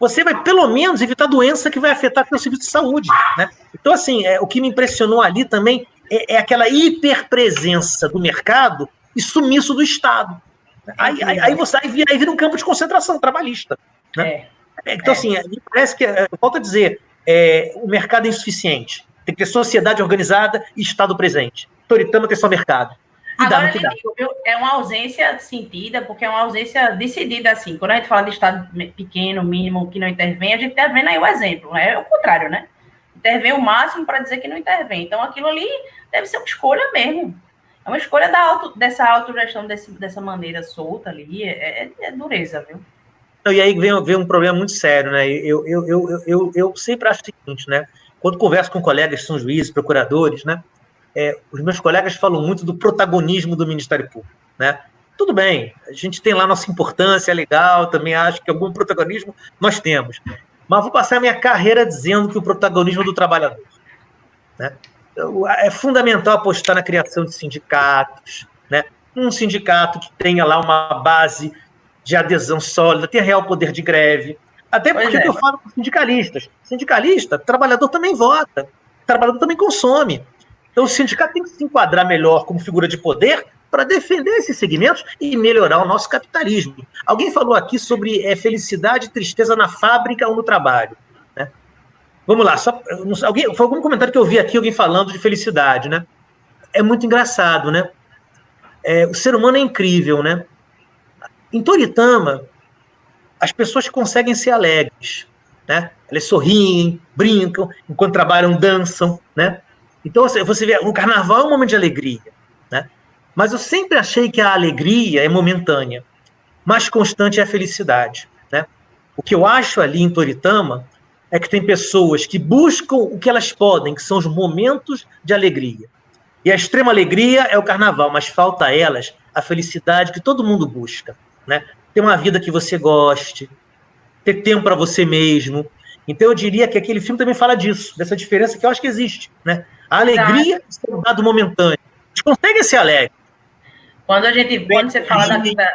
Você vai, pelo menos, evitar doença que vai afetar o serviço de saúde, né? Então, assim, o que me impressionou ali também é aquela hiperpresença do mercado e sumiço do Estado. Aí vira um campo de concentração trabalhista. Né? Então, assim, me parece que, volto a dizer, o mercado é insuficiente. Tem que ter sociedade organizada e Estado presente. Toritama tem só mercado. Agora, é uma ausência sentida, porque é uma ausência decidida, assim. Quando a gente fala de Estado pequeno, mínimo, que não intervém, a gente está vendo aí o exemplo. É o contrário, né? intervém o máximo para dizer que não intervém. Então, aquilo ali deve ser uma escolha mesmo. É uma escolha dessa autogestão dessa maneira solta ali, é dureza, viu? E aí vem um problema muito sério, né? Eu sempre acho o seguinte, né? Quando converso com colegas que são juízes, procuradores, né? Os meus colegas falam muito do protagonismo do Ministério Público, né? Tudo bem, a gente tem lá nossa importância, é legal, também acho que algum protagonismo nós temos. Mas vou passar a minha carreira dizendo que o protagonismo do trabalhador, né? É fundamental apostar na criação de sindicatos, né? Um sindicato que tenha lá uma base de adesão sólida, tenha real poder de greve. Até porque eu falo com sindicalistas. Sindicalista, trabalhador também vota, trabalhador também consome. Então o sindicato tem que se enquadrar melhor como figura de poder para defender esses segmentos e melhorar o nosso capitalismo. Alguém falou aqui sobre felicidade e tristeza na fábrica ou no trabalho, né? Vamos lá, foi algum comentário que eu vi aqui, alguém falando de felicidade, né? É muito engraçado, né? O ser humano é incrível, né? Em Toritama, as pessoas conseguem ser alegres, né? Elas sorriem, brincam, enquanto trabalham, dançam, né? Então, você vê, o carnaval é um momento de alegria, né? Mas eu sempre achei que a alegria é momentânea, mais constante é a felicidade, né? O que eu acho ali em Toritama é que tem pessoas que buscam o que elas podem, que são os momentos de alegria. E a extrema alegria é o carnaval, mas falta a elas a felicidade que todo mundo busca, né? Ter uma vida que você goste, ter tempo para você mesmo. Então eu diria que aquele filme também fala disso, dessa diferença que eu acho que existe, né? A alegria é um dado momentâneo. A gente consegue ser alegre. Quando você fala da vida...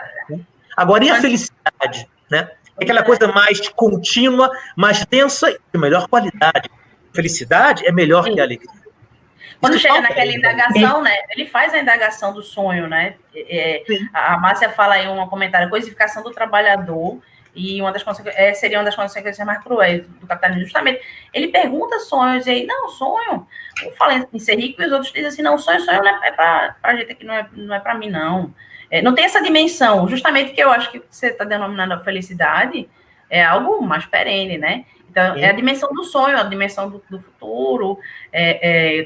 Agora, e a felicidade, né? É aquela coisa mais contínua, mais densa e de melhor qualidade. Felicidade é melhor que a alegria. Quando chega naquela indagação, né? Ele faz a indagação do sonho, né? A Márcia fala aí um comentário, a coisificação do trabalhador, e seria uma das consequências mais cruéis do capitalismo, justamente. Ele pergunta sonhos, e aí, não, sonho. Eu falo em ser rico, e os outros dizem assim, não, sonho não é pra gente aqui, não é pra mim, não. Não tem essa dimensão, justamente que eu acho que você está denominando a felicidade, é algo mais perene, né? Então, é a dimensão do sonho, a dimensão do futuro.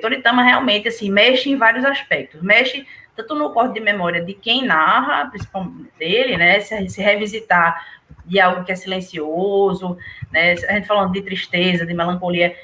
Toritama realmente, assim, mexe em vários aspectos. Mexe tanto no corte de memória de quem narra, principalmente dele, né? Se revisitar de algo que é silencioso, né? A gente falando de tristeza, de melancolia.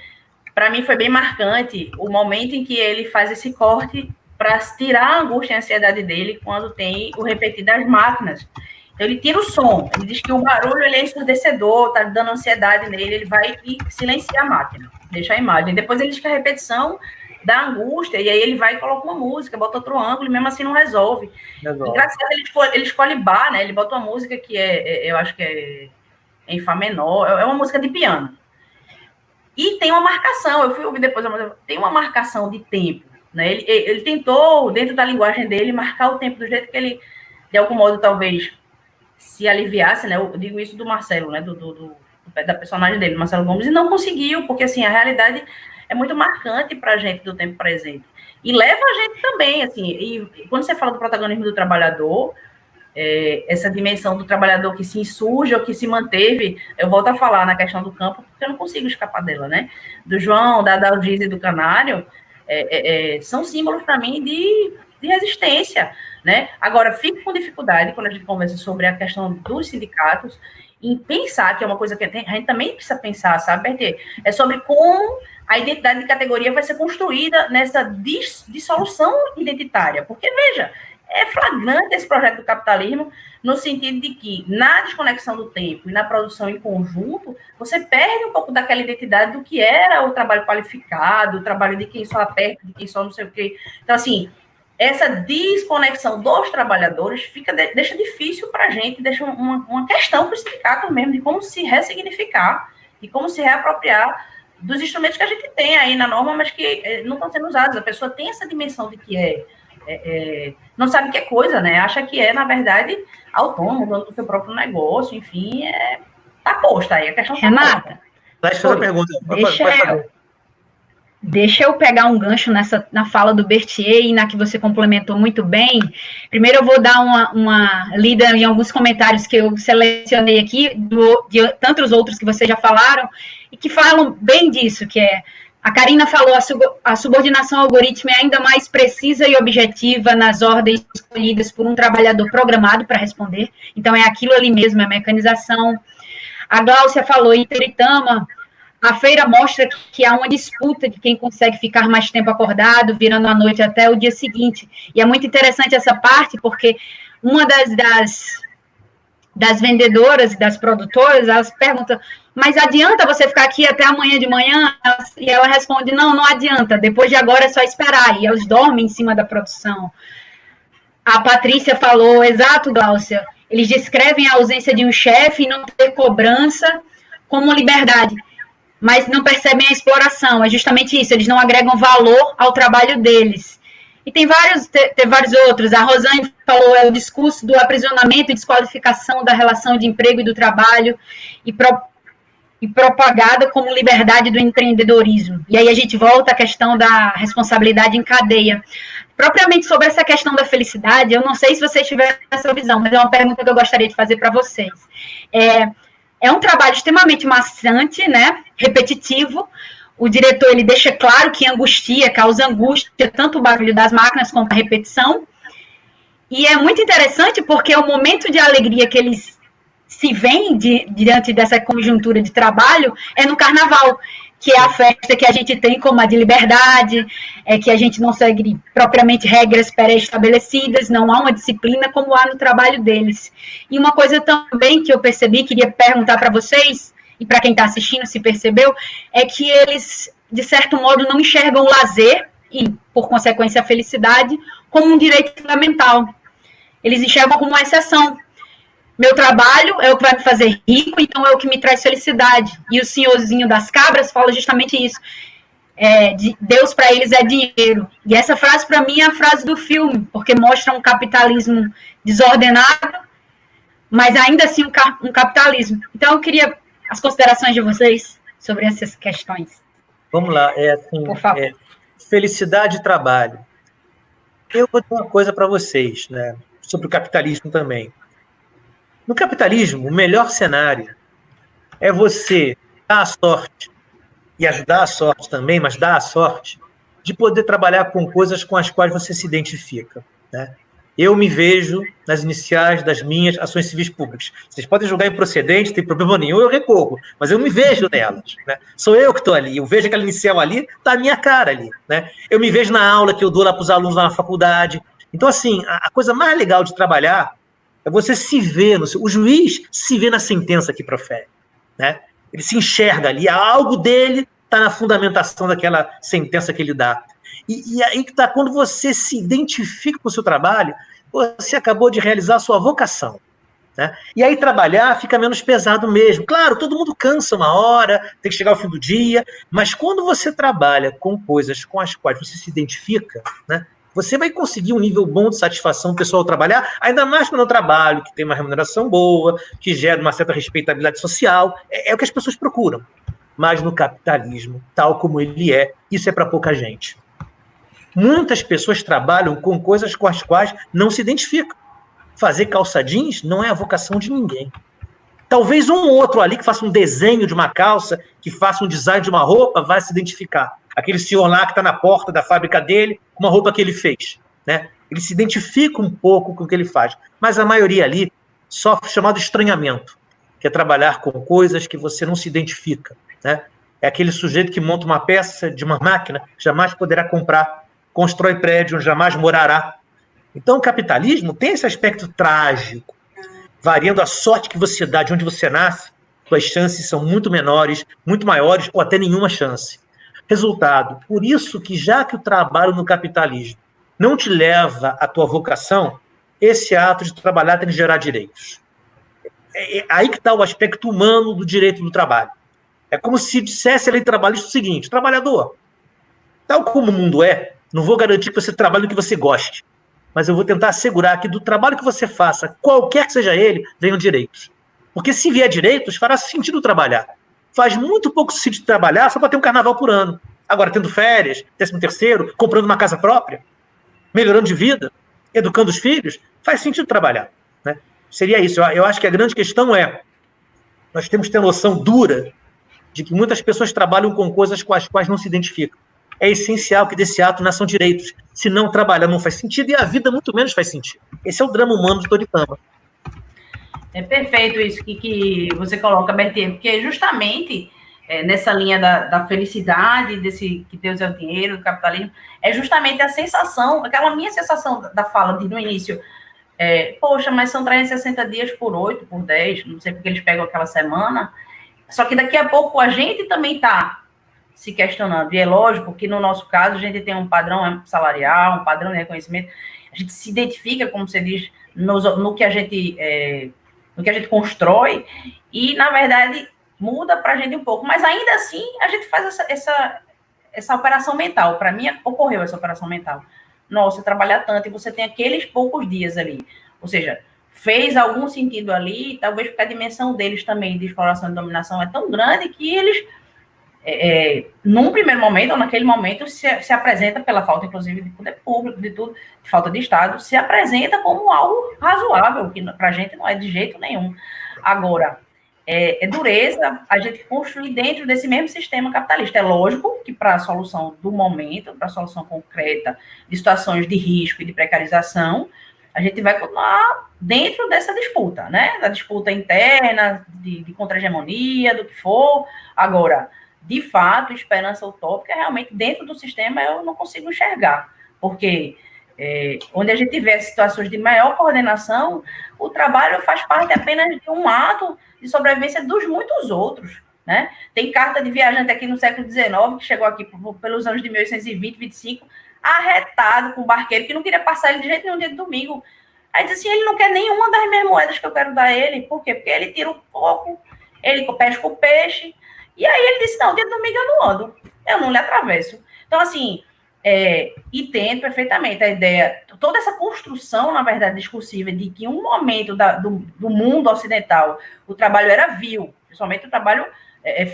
Para mim foi bem marcante o momento em que ele faz esse corte para tirar a angústia e a ansiedade dele quando tem o repetir das máquinas. Então, ele tira o som, ele diz que o barulho ele é ensurdecedor, tá dando ansiedade nele, ele vai e silencia a máquina, deixa a imagem. Depois ele diz que a repetição dá angústia, e aí ele vai e coloca uma música, bota outro ângulo, e mesmo assim não resolve. Engraçado, ele escolhe Bach, né? Ele bota uma música que eu acho que é em Fá menor, é uma música de piano. E tem uma marcação, eu fui ouvir depois, tem uma marcação de tempo, né? Ele tentou, dentro da linguagem dele, marcar o tempo do jeito que ele, de algum modo, talvez se aliviasse, né? Eu digo isso do Marcelo, né? Da personagem dele, Marcelo Gomes, e não conseguiu, porque assim, a realidade é muito marcante para a gente do tempo presente. E leva a gente também, assim, e quando você fala do protagonismo do trabalhador, essa dimensão do trabalhador que se insurge ou que se manteve, eu volto a falar na questão do campo, porque eu não consigo escapar dela, né? Do João, da Dalgise e do Canário, são símbolos para mim de resistência, né? Agora, fico com dificuldade quando a gente conversa sobre a questão dos sindicatos, em pensar, que é uma coisa que a gente também precisa pensar, sabe, Bertê? É sobre como a identidade de categoria vai ser construída nessa dissolução identitária. Porque, veja, é flagrante esse projeto do capitalismo, no sentido de que, na desconexão do tempo e na produção em conjunto, você perde um pouco daquela identidade do que era o trabalho qualificado, o trabalho de quem só aperta, de quem só não sei o quê. Então, assim, essa desconexão dos trabalhadores deixa difícil para a gente, deixa uma questão para o sindicato mesmo, de como se ressignificar e como se reapropriar dos instrumentos que a gente tem aí na norma, mas que não estão sendo usados. A pessoa tem essa dimensão de que não sabe o que é coisa, né? Acha que na verdade, autônomo, dono do seu próprio negócio, enfim, tá posta aí. A questão tá Renata, deixa eu fazer uma pergunta. Deixa eu pegar um gancho na fala do Berthier e na que você complementou muito bem. Primeiro eu vou dar uma lida em alguns comentários que eu selecionei aqui, de tantos outros que vocês já falaram, e que falam bem disso, que A Karina falou, a subordinação algorítmica é ainda mais precisa e objetiva nas ordens escolhidas por um trabalhador programado para responder. Então, é aquilo ali mesmo, é mecanização. A Gláucia falou, em Teritama, a feira mostra que há uma disputa de quem consegue ficar mais tempo acordado, virando a noite até o dia seguinte. E é muito interessante essa parte, porque uma das vendedoras e das produtoras, elas perguntam, mas adianta você ficar aqui até amanhã de manhã? E ela responde, não adianta, depois de agora é só esperar. E elas dormem em cima da produção. A Patrícia falou, exato, Gláucia, eles descrevem a ausência de um chefe e não ter cobrança como liberdade, mas não percebem a exploração. É justamente isso, eles não agregam valor ao trabalho deles. E tem vários outros. A Rosane falou, é o discurso do aprisionamento e desqualificação da relação de emprego e do trabalho e propagada como liberdade do empreendedorismo. E aí a gente volta à questão da responsabilidade em cadeia. Propriamente sobre essa questão da felicidade, eu não sei se vocês tiveram essa visão, mas é uma pergunta que eu gostaria de fazer para vocês. É um trabalho extremamente maçante, né? Repetitivo. O diretor ele deixa claro que causa angústia, tanto o barulho das máquinas quanto a repetição. E é muito interessante porque o momento de alegria que eles se veem diante dessa conjuntura de trabalho é no carnaval, que é a festa que a gente tem como a de liberdade, que a gente não segue propriamente regras pré-estabelecidas, não há uma disciplina como há no trabalho deles. E uma coisa também que eu percebi, queria perguntar para vocês, e para quem está assistindo se percebeu, é que eles, de certo modo, não enxergam o lazer, e, por consequência, a felicidade, como um direito fundamental. Eles enxergam como uma exceção. Meu trabalho é o que vai me fazer rico, então é o que me traz felicidade. E o senhorzinho das cabras fala justamente isso. Deus para eles é dinheiro. E essa frase, para mim, é a frase do filme, porque mostra um capitalismo desordenado, mas ainda assim um capitalismo. Então, eu queria as considerações de vocês sobre essas questões. Vamos lá, por favor. Felicidade e trabalho. Eu vou dizer uma coisa para vocês, né, sobre o capitalismo também. No capitalismo, o melhor cenário é você dar a sorte, e ajudar a sorte também, mas dar a sorte de poder trabalhar com coisas com as quais você se identifica, né? Eu me vejo nas iniciais das minhas ações civis públicas. Vocês podem julgar improcedente, não tem problema nenhum, eu recorro, mas eu me vejo nelas, né? Sou eu que estou ali, eu vejo aquela inicial ali, está a minha cara ali, né? Eu me vejo na aula que eu dou lá para os alunos lá na faculdade. Então, assim, a coisa mais legal de trabalhar é você se ver, o juiz se vê na sentença que profere, né? Ele se enxerga ali, algo dele está na fundamentação daquela sentença que ele dá. E aí que está, quando você se identifica com o seu trabalho, você acabou de realizar a sua vocação, né? E aí trabalhar fica menos pesado mesmo. Claro, todo mundo cansa uma hora, tem que chegar ao fim do dia, mas quando você trabalha com coisas com as quais você se identifica, né, você vai conseguir um nível bom de satisfação pessoal ao trabalhar, ainda mais no trabalho, que tem uma remuneração boa, que gera uma certa respeitabilidade social, é o que as pessoas procuram. Mas no capitalismo, tal como ele é, isso é para pouca gente. Muitas pessoas trabalham com coisas com as quais não se identificam. Fazer calça jeans não é a vocação de ninguém. Talvez um ou outro ali que faça um desenho de uma calça, que faça um design de uma roupa, vai se identificar. Aquele senhor lá que está na porta da fábrica dele, com uma roupa que ele fez, né? Ele se identifica um pouco com o que ele faz. Mas a maioria ali sofre chamado estranhamento, que é trabalhar com coisas que você não se identifica, né? É aquele sujeito que monta uma peça de uma máquina que jamais poderá comprar, constrói prédio onde jamais morará. Então, o capitalismo tem esse aspecto trágico. Variando a sorte que você dá de onde você nasce, suas chances são muito menores, muito maiores, ou até nenhuma chance. Resultado, por isso que já que o trabalho no capitalismo não te leva à tua vocação, esse ato de trabalhar tem que gerar direitos. É aí que está o aspecto humano do direito do trabalho. É como se dissesse a lei trabalhista o seguinte: trabalhador, tal como o mundo é, não vou garantir que você trabalhe no que você goste, mas eu vou tentar assegurar que do trabalho que você faça, qualquer que seja ele, venham direitos. Porque se vier direitos, fará sentido trabalhar. Faz muito pouco sentido trabalhar só para ter um carnaval por ano. Agora, tendo férias, 13º, comprando uma casa própria, melhorando de vida, educando os filhos, faz sentido trabalhar, né? Seria isso. Eu acho que a grande questão é, nós temos que ter noção dura de que muitas pessoas trabalham com coisas com as quais não se identificam. É essencial que desse ato nasçam direitos. Se não trabalhar não faz sentido, e a vida muito menos faz sentido. Esse é o drama humano do Toritama. É perfeito isso que você coloca, Bertinho, porque justamente nessa linha da felicidade, desse que Deus é o dinheiro, do capitalismo, é justamente a sensação, aquela minha sensação da fala no início, poxa, mas são 360 dias por 8, por 10, não sei porque eles pegam aquela semana, só que daqui a pouco a gente também está se questionando, e é lógico que no nosso caso a gente tem um padrão salarial, um padrão de reconhecimento, a gente se identifica, como você diz, no que a gente constrói, e na verdade muda para a gente um pouco, mas ainda assim a gente faz essa operação mental. Para mim ocorreu essa operação mental. Nossa, trabalhar tanto e você tem aqueles poucos dias ali, ou seja, fez algum sentido ali, talvez porque a dimensão deles também de exploração e dominação é tão grande que eles num primeiro momento, ou naquele momento, se apresenta pela falta, inclusive, de poder público, de tudo, de falta de Estado, se apresenta como algo razoável, que para a gente não é de jeito nenhum. Agora, é dureza a gente construir dentro desse mesmo sistema capitalista. É lógico que para a solução do momento, para a solução concreta de situações de risco e de precarização, a gente vai continuar dentro dessa disputa, né? Da disputa interna, de contra-hegemonia, do que for. Agora, de fato, esperança utópica, realmente, dentro do sistema, eu não consigo enxergar. Porque onde a gente vê situações de maior coordenação, o trabalho faz parte apenas de um ato de sobrevivência dos muitos outros, né? Tem carta de viajante aqui no século XIX, que chegou aqui pelos anos de 1820, 25, arretado com um barqueiro, que não queria passar ele de jeito nenhum dia de domingo. Aí diz assim, ele não quer nenhuma das minhas moedas que eu quero dar a ele. Por quê? Porque ele tira um pouco, ele pesca o peixe, e aí ele disse, não, dia de domingo eu não ando, eu não lhe atravesso. Então, assim, entendo perfeitamente a ideia, toda essa construção, na verdade, discursiva, de que em um momento do mundo ocidental o trabalho era vil, principalmente o trabalho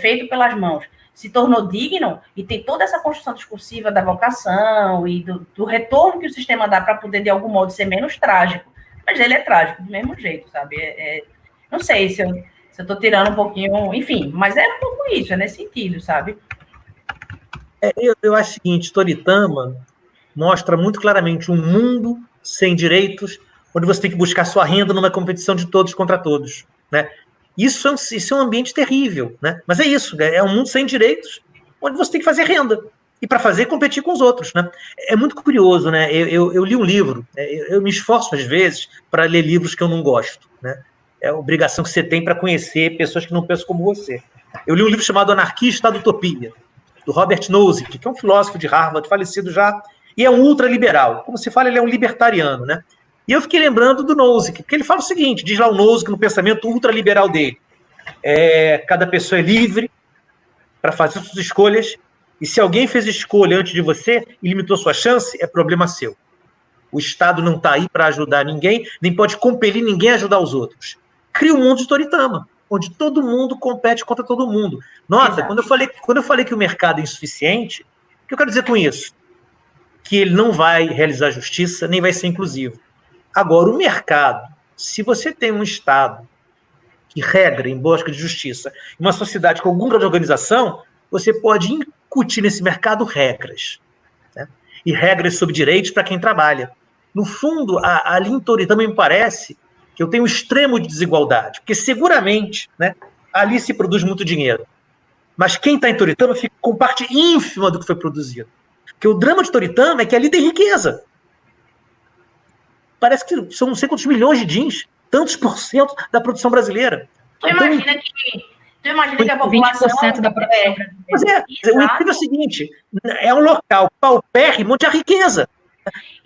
feito pelas mãos, se tornou digno, e tem toda essa construção discursiva da vocação e do retorno que o sistema dá para poder, de algum modo, ser menos trágico. Mas ele é trágico do mesmo jeito, sabe? Não sei se eu estou tirando um pouquinho, enfim, mas é um pouco isso, é nesse sentido, sabe? Eu acho o seguinte, Toritama mostra muito claramente um mundo sem direitos, onde você tem que buscar sua renda numa competição de todos contra todos, né? Isso é um ambiente terrível, né? Mas é isso, é um mundo sem direitos, onde você tem que fazer renda. E para fazer, competir com os outros, né? É muito curioso, né? Eu li um livro, eu me esforço às vezes para ler livros que eu não gosto, né? É a obrigação que você tem para conhecer pessoas que não pensam como você. Eu li um livro chamado Anarquia, Estado e Utopia, do Robert Nozick, que é um filósofo de Harvard, falecido já, e é um ultraliberal. Como se fala, ele é um libertariano, né? E eu fiquei lembrando do Nozick, porque ele fala o seguinte, diz lá o Nozick no pensamento ultraliberal dele, cada pessoa é livre para fazer suas escolhas, e se alguém fez escolha antes de você e limitou sua chance, é problema seu. O Estado não está aí para ajudar ninguém, nem pode compelir ninguém a ajudar os outros. Cria um mundo de Toritama, onde todo mundo compete contra todo mundo. Nota, quando eu falei que o mercado é insuficiente, o que eu quero dizer com isso? Que ele não vai realizar justiça, nem vai ser inclusivo. Agora, o mercado, se você tem um Estado que regra em busca de justiça, uma sociedade com algum grau de organização, você pode incutir nesse mercado regras, né? E regras sobre direitos para quem trabalha. No fundo, ali em Toritama me parece que eu tenho um extremo de desigualdade, porque seguramente, né, ali se produz muito dinheiro. Mas quem está em Toritama fica com parte ínfima do que foi produzido. Porque o drama de Toritama é que ali tem riqueza. Parece que são não sei quantos milhões de jeans, tantos por cento da produção brasileira. Tu imagina que a população... 20% da produção brasileira. Mas o incrível é o seguinte, é um local paupérrimo onde há riqueza.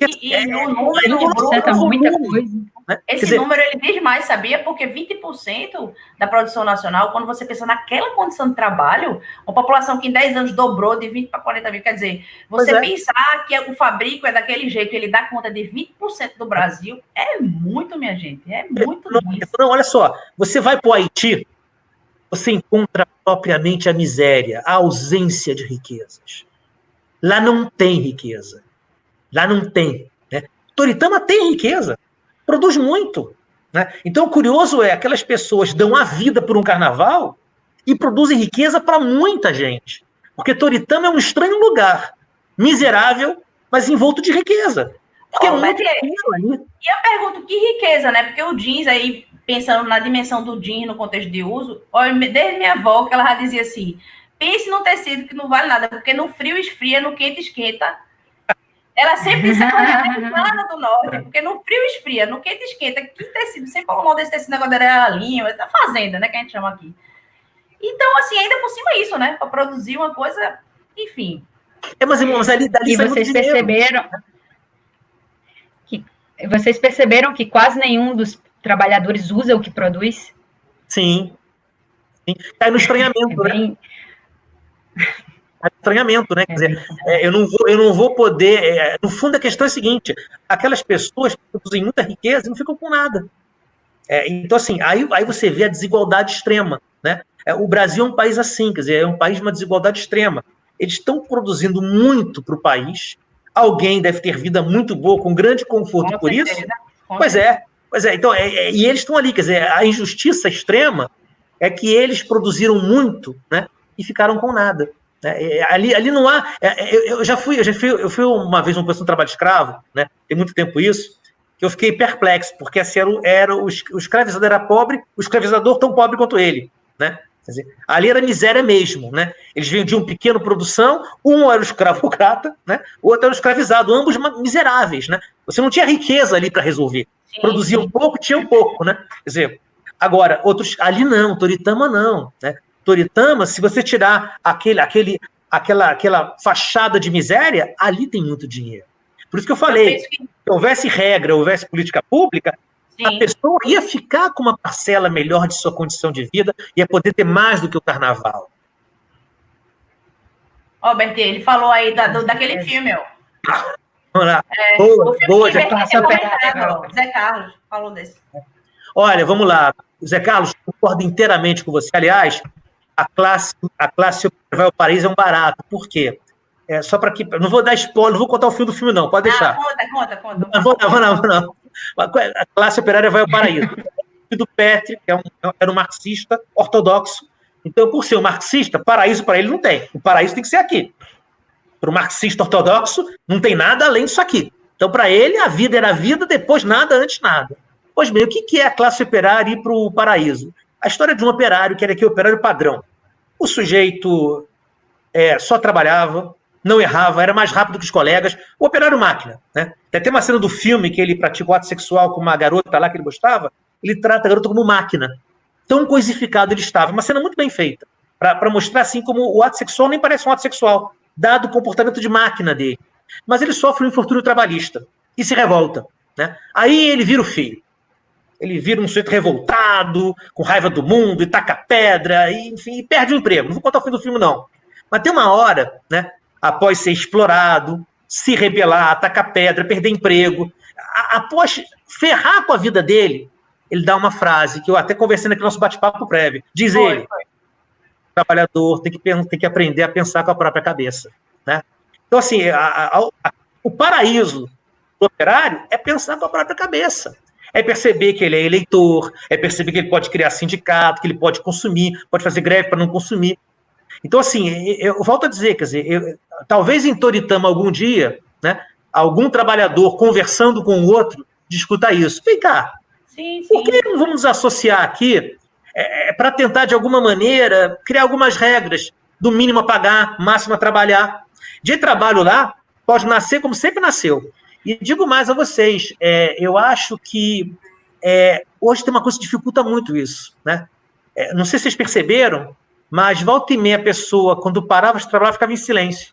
O número é muita coisa. Né? Esse número ele diz mais, sabia? Porque 20% da produção nacional, quando você pensa naquela condição de trabalho, uma população que em 10 anos dobrou de 20 para 40 mil, quer dizer, você pensar que o fabrico é daquele jeito, ele dá conta de 20% do Brasil, é muito, minha gente, é muito. Não, olha só, você vai para o Haiti, você encontra propriamente a miséria, a ausência de riquezas. Lá não tem riqueza. Lá não tem. Né? Toritama tem riqueza. Produz muito. Né? Então, o curioso é aquelas pessoas dão a vida por um carnaval e produzem riqueza para muita gente. Porque Toritama é um estranho lugar, miserável, mas envolto de riqueza. Porque é muito dinheiro ali. E eu pergunto, que riqueza, né? Porque o jeans aí, pensando na dimensão do jeans no contexto de uso, desde minha avó, que ela já dizia assim, pense num tecido que não vale nada, porque no frio esfria, no quente esquenta. Ela sempre disse que ela do norte, porque no frio esfria, no quente esquenta. Que tecido? Sempre falou mal desse tecido, negócio da linha, da fazenda, né? Que a gente chama aqui. Então, assim, ainda por cima isso, né? Para produzir uma coisa, enfim. Mas ali e vocês perceberam que quase nenhum dos trabalhadores usa o que produz? Sim. Cai no estranhamento, né? Estranhamento, né? Quer dizer, eu não vou poder. No fundo, a questão é a seguinte: aquelas pessoas que produzem muita riqueza não ficam com nada. Então, assim, aí você vê a desigualdade extrema, né? O Brasil é um país assim, quer dizer, é um país de uma desigualdade extrema. Eles estão produzindo muito para o país. Alguém deve ter vida muito boa, com grande conforto por isso. Pois é. Então, e eles estão ali, quer dizer, a injustiça extrema é que eles produziram muito, né? E ficaram com nada. Ali não há. Eu fui uma vez uma pessoa de trabalho escravo, né? Tem muito tempo isso, que eu fiquei perplexo, porque assim, o escravizador era pobre, o escravizador tão pobre quanto ele, né? Quer dizer, ali era miséria mesmo, né? Eles vendiam pequena produção, um era o escravocrata, né? O outro era o escravizado, ambos miseráveis, né? Você não tinha riqueza ali para resolver. Produziam pouco, tinham pouco, né? Quer dizer, agora, outros ali não, Toritama não, né? Toritama, se você tirar aquela fachada de miséria, ali tem muito dinheiro. Por isso que eu falei, se houvesse regra, houvesse política pública, a pessoa ia ficar com uma parcela melhor de sua condição de vida, ia poder ter mais do que o carnaval. Bertie, ele falou aí daquele filme, ó. Vamos lá. Boa, Zé Carlos falou desse. Olha, vamos lá. Zé Carlos, concordo inteiramente com você. Aliás, a classe Vai ao Paraíso é um barato. Por quê? Só para que. Não vou dar spoiler, não vou contar o fim do filme, não. Pode deixar. Conta. Não vou não. A classe operária vai ao paraíso. O do Petri, que era um marxista ortodoxo. Então, por ser um marxista, paraíso para ele não tem. O paraíso tem que ser aqui. Para o marxista ortodoxo, não tem nada além disso aqui. Então, para ele, a vida era a vida, depois nada, antes nada. Pois bem, o que é a classe operária ir para o paraíso? A história de um operário, que era aqui o operário padrão. O sujeito só trabalhava, não errava, era mais rápido que os colegas. O operário máquina, né? Tem até uma cena do filme que ele praticou ato sexual com uma garota lá que ele gostava, ele trata a garota como máquina. Tão coisificado ele estava. Uma cena muito bem feita, para mostrar assim como o ato sexual nem parece um ato sexual, dado o comportamento de máquina dele. Mas ele sofre um infortúnio trabalhista e se revolta, né? Aí ele vira o feio. Ele vira um sujeito revoltado, com raiva do mundo, e taca pedra, e, enfim, e perde o emprego. Não vou contar o fim do filme, não. Mas tem uma hora, né, após ser explorado, se rebelar, tacar pedra, perder emprego, após ferrar com a vida dele, ele dá uma frase, que eu até conversei naquele nosso bate-papo prévio. Diz ele, o trabalhador tem que aprender a pensar com a própria cabeça, né? Então, assim, o paraíso do operário é pensar com a própria cabeça. É perceber que ele é eleitor, é perceber que ele pode criar sindicato, que ele pode consumir, pode fazer greve para não consumir. Então, assim, eu volto a dizer, quer dizer, talvez em Toritama algum dia, né, algum trabalhador conversando com o outro discuta isso. Vem cá, por que não vamos nos associar aqui para tentar, de alguma maneira, criar algumas regras do mínimo a pagar, máximo a trabalhar? De trabalho lá pode nascer como sempre nasceu. E digo mais a vocês, eu acho que hoje tem uma coisa que dificulta muito isso, né? Não sei se vocês perceberam, mas volta e meia a pessoa, quando parava de trabalhar, ficava em silêncio.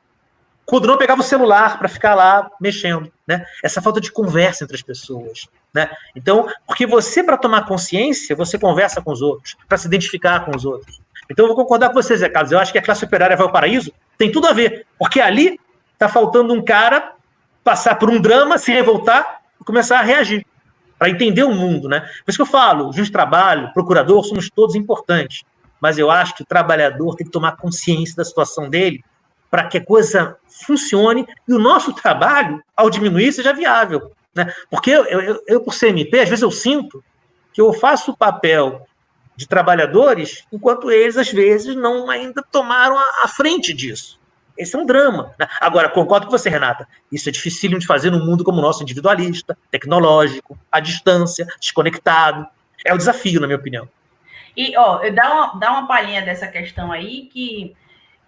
Quando não, pegava o celular para ficar lá mexendo, né? Essa falta de conversa entre as pessoas, né? Então, porque você, para tomar consciência, você conversa com os outros, para se identificar com os outros. Então, eu vou concordar com vocês, Zé Carlos. Eu acho que a classe operária vai ao paraíso, tem tudo a ver, porque ali está faltando um cara passar por um drama, se revoltar e começar a reagir, para entender o mundo, né? Por isso que eu falo, juiz de trabalho, procurador, somos todos importantes, mas eu acho que o trabalhador tem que tomar consciência da situação dele para que a coisa funcione e o nosso trabalho, ao diminuir, seja viável, né? Porque eu por ser MP, às vezes eu sinto que eu faço o papel de trabalhadores, enquanto eles, às vezes, não ainda tomaram a frente disso. Esse é um drama. Né? Agora, concordo com você, Renata, isso é dificílimo de fazer num mundo como o nosso, individualista, tecnológico, à distância, desconectado. É o desafio, na minha opinião. E, dá uma palhinha dessa questão aí, que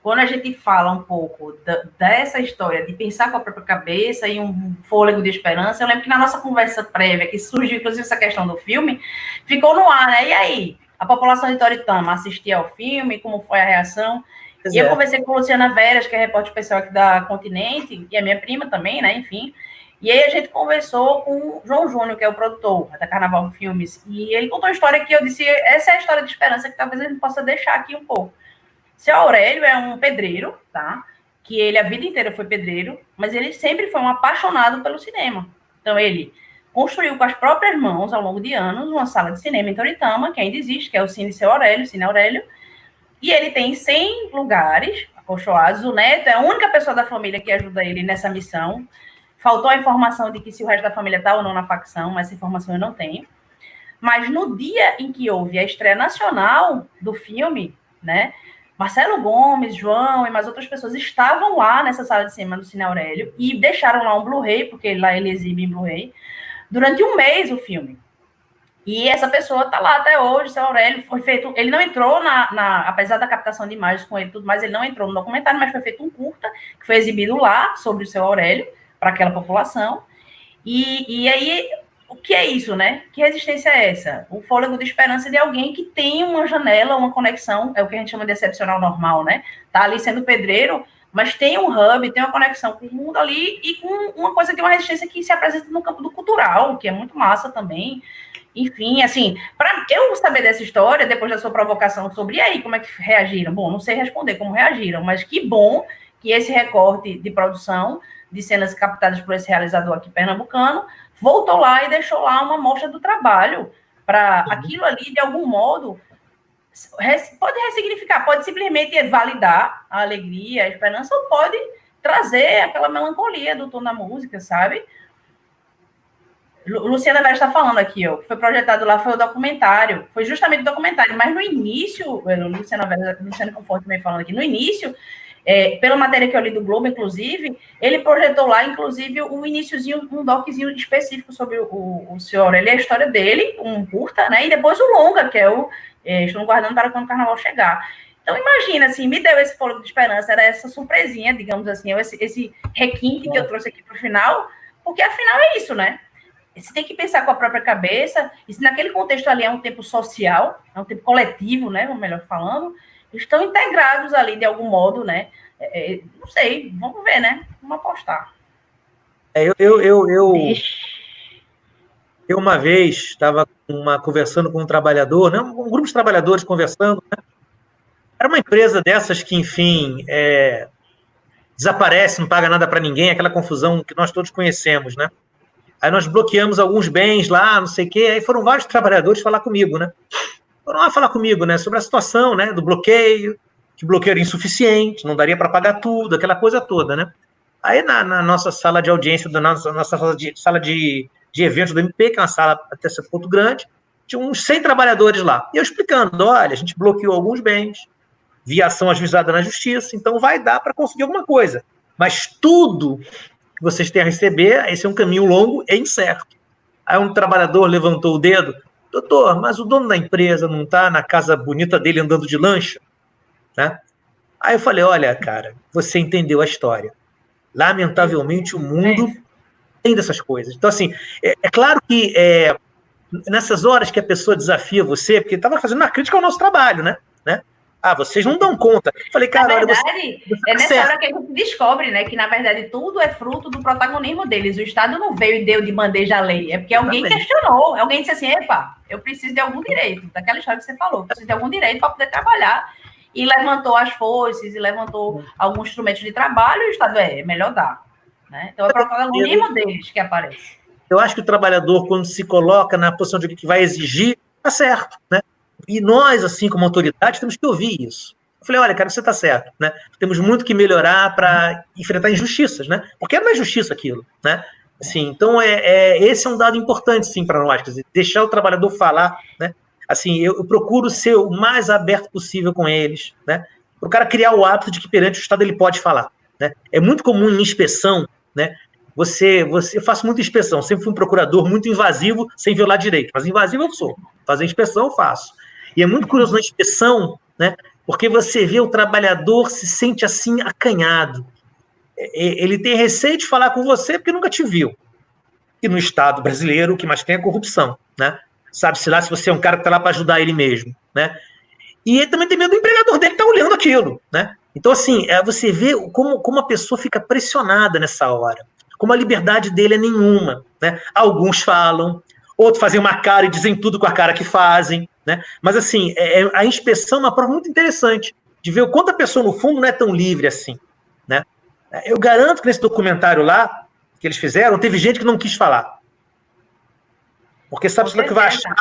quando a gente fala um pouco dessa história de pensar com a própria cabeça e um fôlego de esperança, eu lembro que na nossa conversa prévia, que surgiu inclusive essa questão do filme, ficou no ar, né? E aí? A população de Toritama assistia ao filme, como foi a reação? E eu conversei com a Luciana Veras, que é repórter especial aqui da Continente, e a minha prima também, né? Enfim. E aí a gente conversou com o João Júnior, que é o produtor da Carnaval Filmes, e ele contou uma história que eu disse, essa é a história de esperança que talvez a gente possa deixar aqui um pouco. Seu Aurélio é um pedreiro, tá? Que ele a vida inteira foi pedreiro, mas ele sempre foi um apaixonado pelo cinema. Então ele construiu com as próprias mãos, ao longo de anos, uma sala de cinema em Toritama, que ainda existe, que é o Cine Seu Aurélio, Cine Aurélio, e ele tem 100 lugares acolchoados. O neto é a única pessoa da família que ajuda ele nessa missão. Faltou a informação de que se o resto da família está ou não na facção, mas essa informação eu não tenho. Mas no dia em que houve a estreia nacional do filme, né, Marcelo Gomes, João e mais outras pessoas estavam lá nessa sala de cinema do Cine Aurélio e deixaram lá um Blu-ray, porque lá ele exibe em Blu-ray, durante um mês o filme. E essa pessoa está lá até hoje, seu Aurélio, foi feito... Ele não entrou apesar da captação de imagens com ele e tudo mais, ele não entrou no documentário, mas foi feito um curta, que foi exibido lá, sobre o seu Aurélio, para aquela população. E aí, o que é isso, né? Que resistência é essa? O fôlego de esperança de alguém que tem uma janela, uma conexão, é o que a gente chama de excepcional normal, né? Tá ali sendo pedreiro, mas tem um hub, tem uma conexão com o mundo ali e com uma coisa que é uma resistência que se apresenta no campo do cultural, que é muito massa também. Enfim, assim, para eu saber dessa história, depois da sua provocação sobre e aí, como é que reagiram? Bom, não sei responder como reagiram, mas que bom que esse recorte de produção de cenas captadas por esse realizador aqui pernambucano voltou lá e deixou lá uma mostra do trabalho para aquilo ali, de algum modo, pode ressignificar, pode simplesmente validar a alegria, a esperança, ou pode trazer aquela melancolia do tom da música, sabe? Luciana vai estar falando aqui, ó, que foi projetado lá, foi o documentário, foi justamente o documentário, mas no início, Luciana Conforto também falando aqui, no início, pela matéria que eu li do Globo, inclusive, ele projetou lá, inclusive, um iniciozinho, um doczinho específico sobre o senhor Aurélio, a história dele, um curta, né, e depois o longa, que é o Estou Guardando para Quando o Carnaval Chegar. Então, imagina, assim, me deu esse fôlego de esperança, era essa surpresinha, digamos assim, esse requinte que eu trouxe aqui para o final, porque, afinal, é isso, né? Você tem que pensar com a própria cabeça, e se naquele contexto ali é um tempo social, é um tempo coletivo, né, melhor falando, estão integrados ali de algum modo, né? Não sei, vamos ver, né? Vamos apostar. Eu uma vez estava conversando com um trabalhador, né, um grupo de trabalhadores conversando, né? Era uma empresa dessas que, enfim, desaparece, não paga nada para ninguém, aquela confusão que nós todos conhecemos, né? Aí nós bloqueamos alguns bens lá, não sei o quê, aí foram vários trabalhadores falar comigo, né? Foram lá falar comigo, né, sobre a situação, né, do bloqueio, que o bloqueio era insuficiente, não daria para pagar tudo, aquela coisa toda, né? Aí na nossa sala de audiência, na nossa sala de eventos do MP, que é uma sala até certo ponto grande, tinha uns 100 trabalhadores lá. E eu explicando, olha, a gente bloqueou alguns bens, via ação ajuizada na justiça, então vai dar para conseguir alguma coisa. Mas tudo que vocês têm a receber, esse é um caminho longo e incerto. Aí um trabalhador levantou o dedo, doutor, mas o dono da empresa não está na casa bonita dele andando de lancha? Né? Aí eu falei, olha, cara, você entendeu a história. Lamentavelmente, o mundo tem dessas coisas. Então, assim, é claro que nessas horas que a pessoa desafia você, porque estava fazendo uma crítica ao nosso trabalho, né? Ah, vocês não dão conta. Falei, cara, na verdade, é nessa hora que a gente descobre, né, que na verdade tudo é fruto do protagonismo deles. O Estado não veio e deu de bandeja a lei, é porque alguém questionou, alguém disse assim, epa, eu preciso de algum direito, daquela história que você falou, preciso de algum direito para poder trabalhar, e levantou as foices, e levantou alguns instrumentos de trabalho, e o Estado melhor dar. Né? Então é o protagonismo deles que aparece. Eu acho que o trabalhador, quando se coloca na posição de que vai exigir, tá certo, né? E nós, assim, como autoridade, temos que ouvir isso. Eu falei, olha, cara, você está certo, né? Temos muito que melhorar para enfrentar injustiças, né? Porque não é justiça aquilo, né? Assim, então, esse é um dado importante, sim, para nós, quer dizer, deixar o trabalhador falar, né? Assim, eu procuro ser o mais aberto possível com eles, né? Para o cara criar o hábito de que perante o Estado ele pode falar, né? É muito comum em inspeção, né? Eu faço muita inspeção, sempre fui um procurador muito invasivo, sem violar direito, mas invasivo eu sou. Fazer inspeção eu faço. E é muito curioso na inspeção, né? Porque você vê o trabalhador se sente assim acanhado. Ele tem receio de falar com você porque nunca te viu. E no Estado brasileiro o que mais tem é corrupção, né? Sabe-se lá se você é um cara que está lá para ajudar ele mesmo, né? E ele também tem medo do empregador dele que está olhando aquilo, né? Então, assim, você vê como a pessoa fica pressionada nessa hora, como a liberdade dele é nenhuma, né? Alguns falam, outros fazem uma cara e dizem tudo com a cara que fazem, né? Mas, assim, a inspeção é uma prova muito interessante de ver o quanto a pessoa, no fundo, não é tão livre assim, né? Eu garanto que nesse documentário lá, que eles fizeram, teve gente que não quis falar. Porque sabe o que vai achar?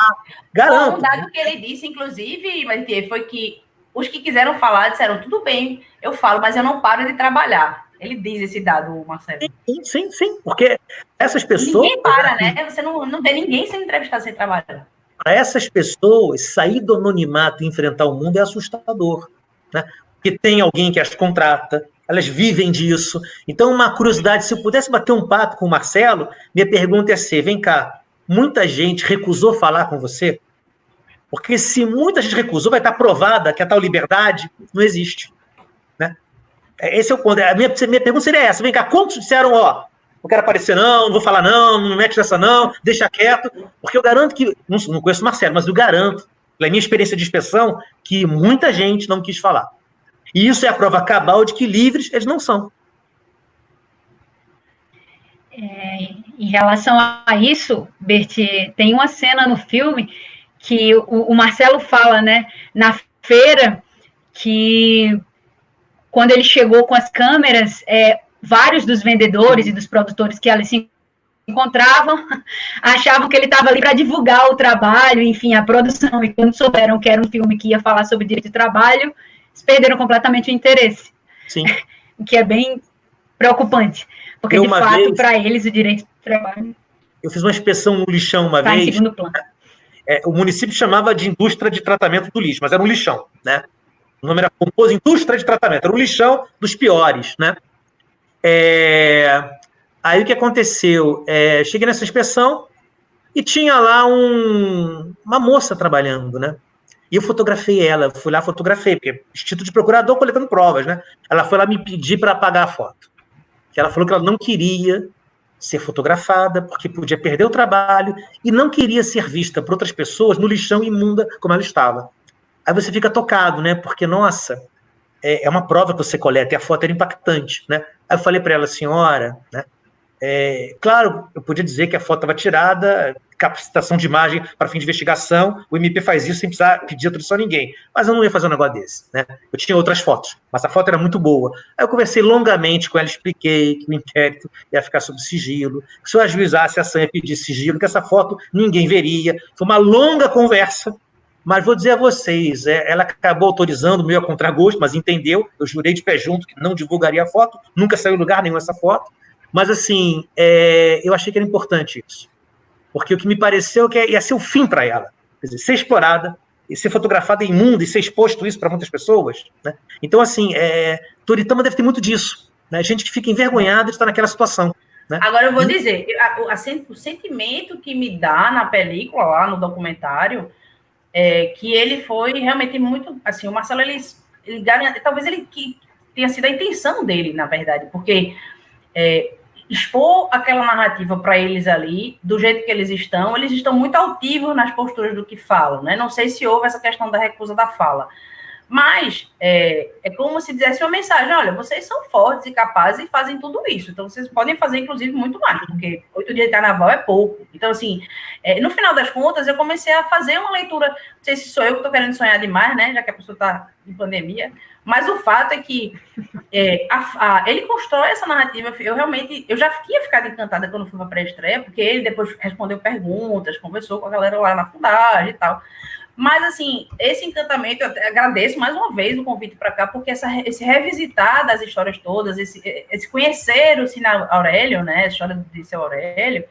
Garanto. Um dado que ele disse, inclusive, foi que os que quiseram falar disseram, tudo bem, eu falo, mas eu não paro de trabalhar. Ele diz esse dado, Marcelo. Sim, porque essas pessoas... Ninguém para, né? Você não vê ninguém sendo entrevistado sem trabalhar. Para essas pessoas, sair do anonimato e enfrentar o mundo é assustador, né? Porque tem alguém que as contrata, elas vivem disso. Então, uma curiosidade, se eu pudesse bater um papo com o Marcelo, minha pergunta é assim, vem cá, muita gente recusou falar com você? Porque se muita gente recusou, vai estar provada que a tal liberdade não existe, né? Esse é o ponto. A minha pergunta seria essa, vem cá, quantos disseram, não quero aparecer não vou falar não me mete nessa não, deixa quieto, porque eu garanto que, não conheço o Marcelo, mas eu garanto, pela minha experiência de inspeção, que muita gente não quis falar. E isso é a prova cabal de que livres eles não são. Em relação a isso, Berti, tem uma cena no filme que o Marcelo fala, né, na feira, que quando ele chegou com as câmeras, vários dos vendedores e dos produtores que ali se encontravam achavam que ele estava ali para divulgar o trabalho, enfim, a produção, e quando souberam que era um filme que ia falar sobre direito de trabalho, eles perderam completamente o interesse. Sim. O que é bem preocupante, porque, de fato, para eles, o direito de trabalho... Eu fiz uma inspeção no lixão uma vez. Em segundo plano. O município chamava de indústria de tratamento do lixo, mas era um lixão, né? O nome era composto indústria de tratamento, era um lixão dos piores, né? Aí o que aconteceu? Cheguei nessa inspeção e tinha lá uma moça trabalhando, né? E eu fotografei ela, fui lá, fotografei, porque instituto de procurador coletando provas, né? Ela foi lá me pedir para apagar a foto. Ela falou que ela não queria ser fotografada, porque podia perder o trabalho, e não queria ser vista por outras pessoas no lixão imunda como ela estava. Aí você fica tocado, né? Porque, nossa, é uma prova que você coleta, e a foto era impactante, né? Aí eu falei para ela, senhora, né? Claro, eu podia dizer que a foto estava tirada, capacitação de imagem para fim de investigação, o MP faz isso sem precisar pedir autorização a ninguém, mas eu não ia fazer um negócio desse, né? Eu tinha outras fotos, mas a foto era muito boa. Aí eu conversei longamente com ela, expliquei que o inquérito ia ficar sob sigilo, que se eu ajuizasse a ação ia pedir sigilo, que essa foto ninguém veria. Foi uma longa conversa, mas vou dizer a vocês, ela acabou autorizando, meio a contragosto, mas entendeu, eu jurei de pé junto que não divulgaria a foto, nunca saiu em lugar nenhum essa foto. Mas, assim, eu achei que era importante isso. Porque o que me pareceu que ia ser o fim para ela. Quer dizer, ser explorada, e ser fotografada em mundo, e ser exposto isso para muitas pessoas, né? Então, assim, Toritama deve ter muito disso, né? Gente que fica envergonhada de estar naquela situação, né? Agora, eu vou dizer, o sentimento que me dá na película, lá no documentário, que ele foi realmente muito... Assim, o Marcelo, ele talvez ele tenha sido a intenção dele, na verdade, porque... expor aquela narrativa para eles ali, do jeito que eles estão muito altivos nas posturas do que falam, né? Não sei se houve essa questão da recusa da fala, mas é como se dissesse uma mensagem, olha, vocês são fortes e capazes e fazem tudo isso, então vocês podem fazer, inclusive, muito mais, porque 8 dias de carnaval é pouco. Então, assim, no final das contas, eu comecei a fazer uma leitura, não sei se sou eu que estou querendo sonhar demais, né, já que a pessoa está em pandemia, mas o fato é que ele constrói essa narrativa. Eu já tinha ficado encantada quando fui para a pré-estreia, porque ele depois respondeu perguntas, conversou com a galera lá na fundagem e tal. Mas, assim, esse encantamento, eu agradeço mais uma vez o convite para cá, porque esse revisitar das histórias todas, esse conhecer o Cine Aurélio, né, a história de Seu Aurélio,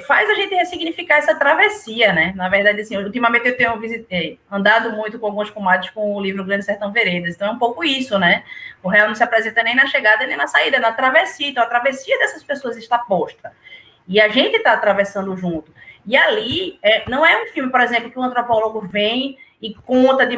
faz a gente ressignificar essa travessia, né? Na verdade, assim, ultimamente eu tenho andado muito com alguns comadres com o livro Grande Sertão Veredas, então é um pouco isso, né? O real não se apresenta nem na chegada nem na saída, é na travessia, então a travessia dessas pessoas está posta. E a gente está atravessando junto. E ali, não é um filme, por exemplo, que um antropólogo vem e conta do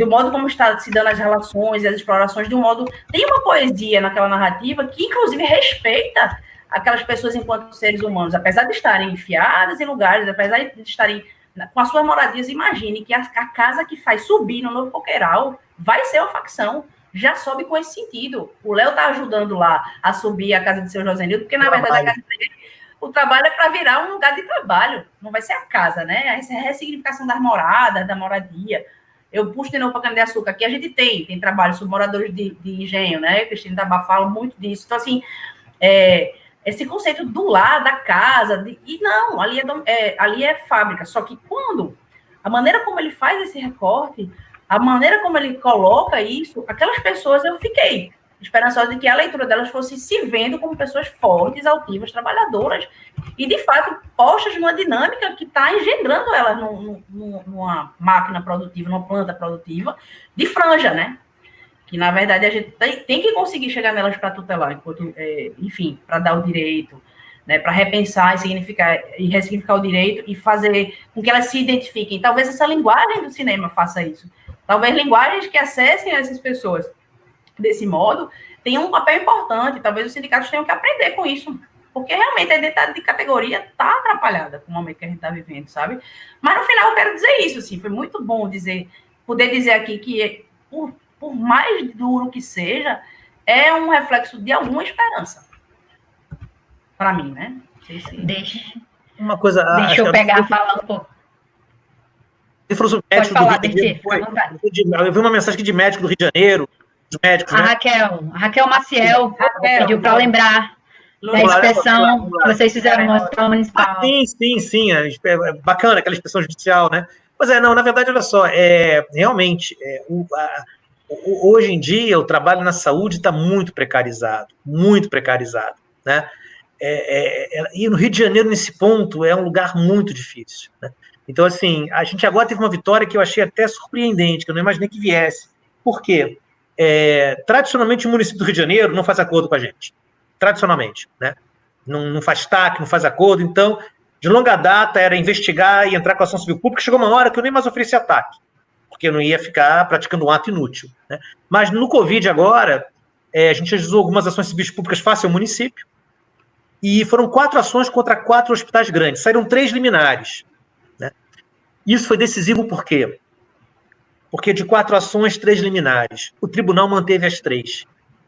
modo como está se dando as relações e as explorações, de um modo... Tem uma poesia naquela narrativa que, inclusive, respeita aquelas pessoas enquanto seres humanos, apesar de estarem enfiadas em lugares, apesar de estarem com as suas moradias. Imagine que a casa que faz subir no Novo Coqueiral vai ser uma facção. Já sobe com esse sentido. O Léo está ajudando lá a subir a casa de seu Josenildo, porque, na verdade, a casa dele, o trabalho é para virar um lugar de trabalho. Não vai ser a casa, né? Essa é a ressignificação das moradas, da moradia. Eu puxo de novo para Cana de Açúcar. Aqui a gente tem trabalho sobre moradores de engenho, né? Cristina Tabá fala muito disso. Então, assim, esse conceito do lar, da casa, e não, ali é fábrica. Só que quando a maneira como ele faz esse recorte, a maneira como ele coloca isso, aquelas pessoas, eu fiquei esperançosa de que a leitura delas fosse se vendo como pessoas fortes, altivas, trabalhadoras, e, de fato, postas numa dinâmica que está engendrando elas numa máquina produtiva, numa planta produtiva, de franja, né? Que, na verdade, a gente tem que conseguir chegar nelas para tutelar, enfim, para dar o direito, né, para repensar e ressignificar o direito e fazer com que elas se identifiquem. Talvez essa linguagem do cinema faça isso. Talvez linguagens que acessem essas pessoas desse modo tenham um papel importante. Talvez os sindicatos tenham que aprender com isso, porque realmente a identidade de categoria está atrapalhada com o momento que a gente está vivendo, sabe? Mas, no final, eu quero dizer isso, assim, foi muito bom poder dizer aqui que, por mais duro que seja, é um reflexo de alguma esperança. Para mim, né? Deixa eu pegar a fala um pouco. Pode falar, eu vi uma mensagem aqui de médico do Rio de Janeiro, dos médicos, a Raquel Maciel pediu para lembrar da inspeção que vocês fizeram no Hospital Municipal. Sim, é bacana aquela inspeção judicial, né? Mas não, na verdade, olha só, realmente, hoje em dia o trabalho na saúde está muito precarizado, né? E no Rio de Janeiro, nesse ponto, é um lugar muito difícil, né? Então, assim, a gente agora teve uma vitória que eu achei até surpreendente, que eu não imaginei que viesse. Por quê? Tradicionalmente, o município do Rio de Janeiro não faz acordo com a gente. Tradicionalmente, né? Não faz TAC, não faz acordo. Então, de longa data, era investigar e entrar com a ação civil pública. Chegou uma hora que eu nem mais oferecia TAC, porque eu não ia ficar praticando um ato inútil, né? Mas no Covid agora, a gente ajudou algumas ações civis públicas face ao município, e foram 4 ações contra 4 hospitais grandes. Saíram 3 liminares, né? Isso foi decisivo por quê? Porque de 4 ações, 3 liminares. O tribunal manteve as 3.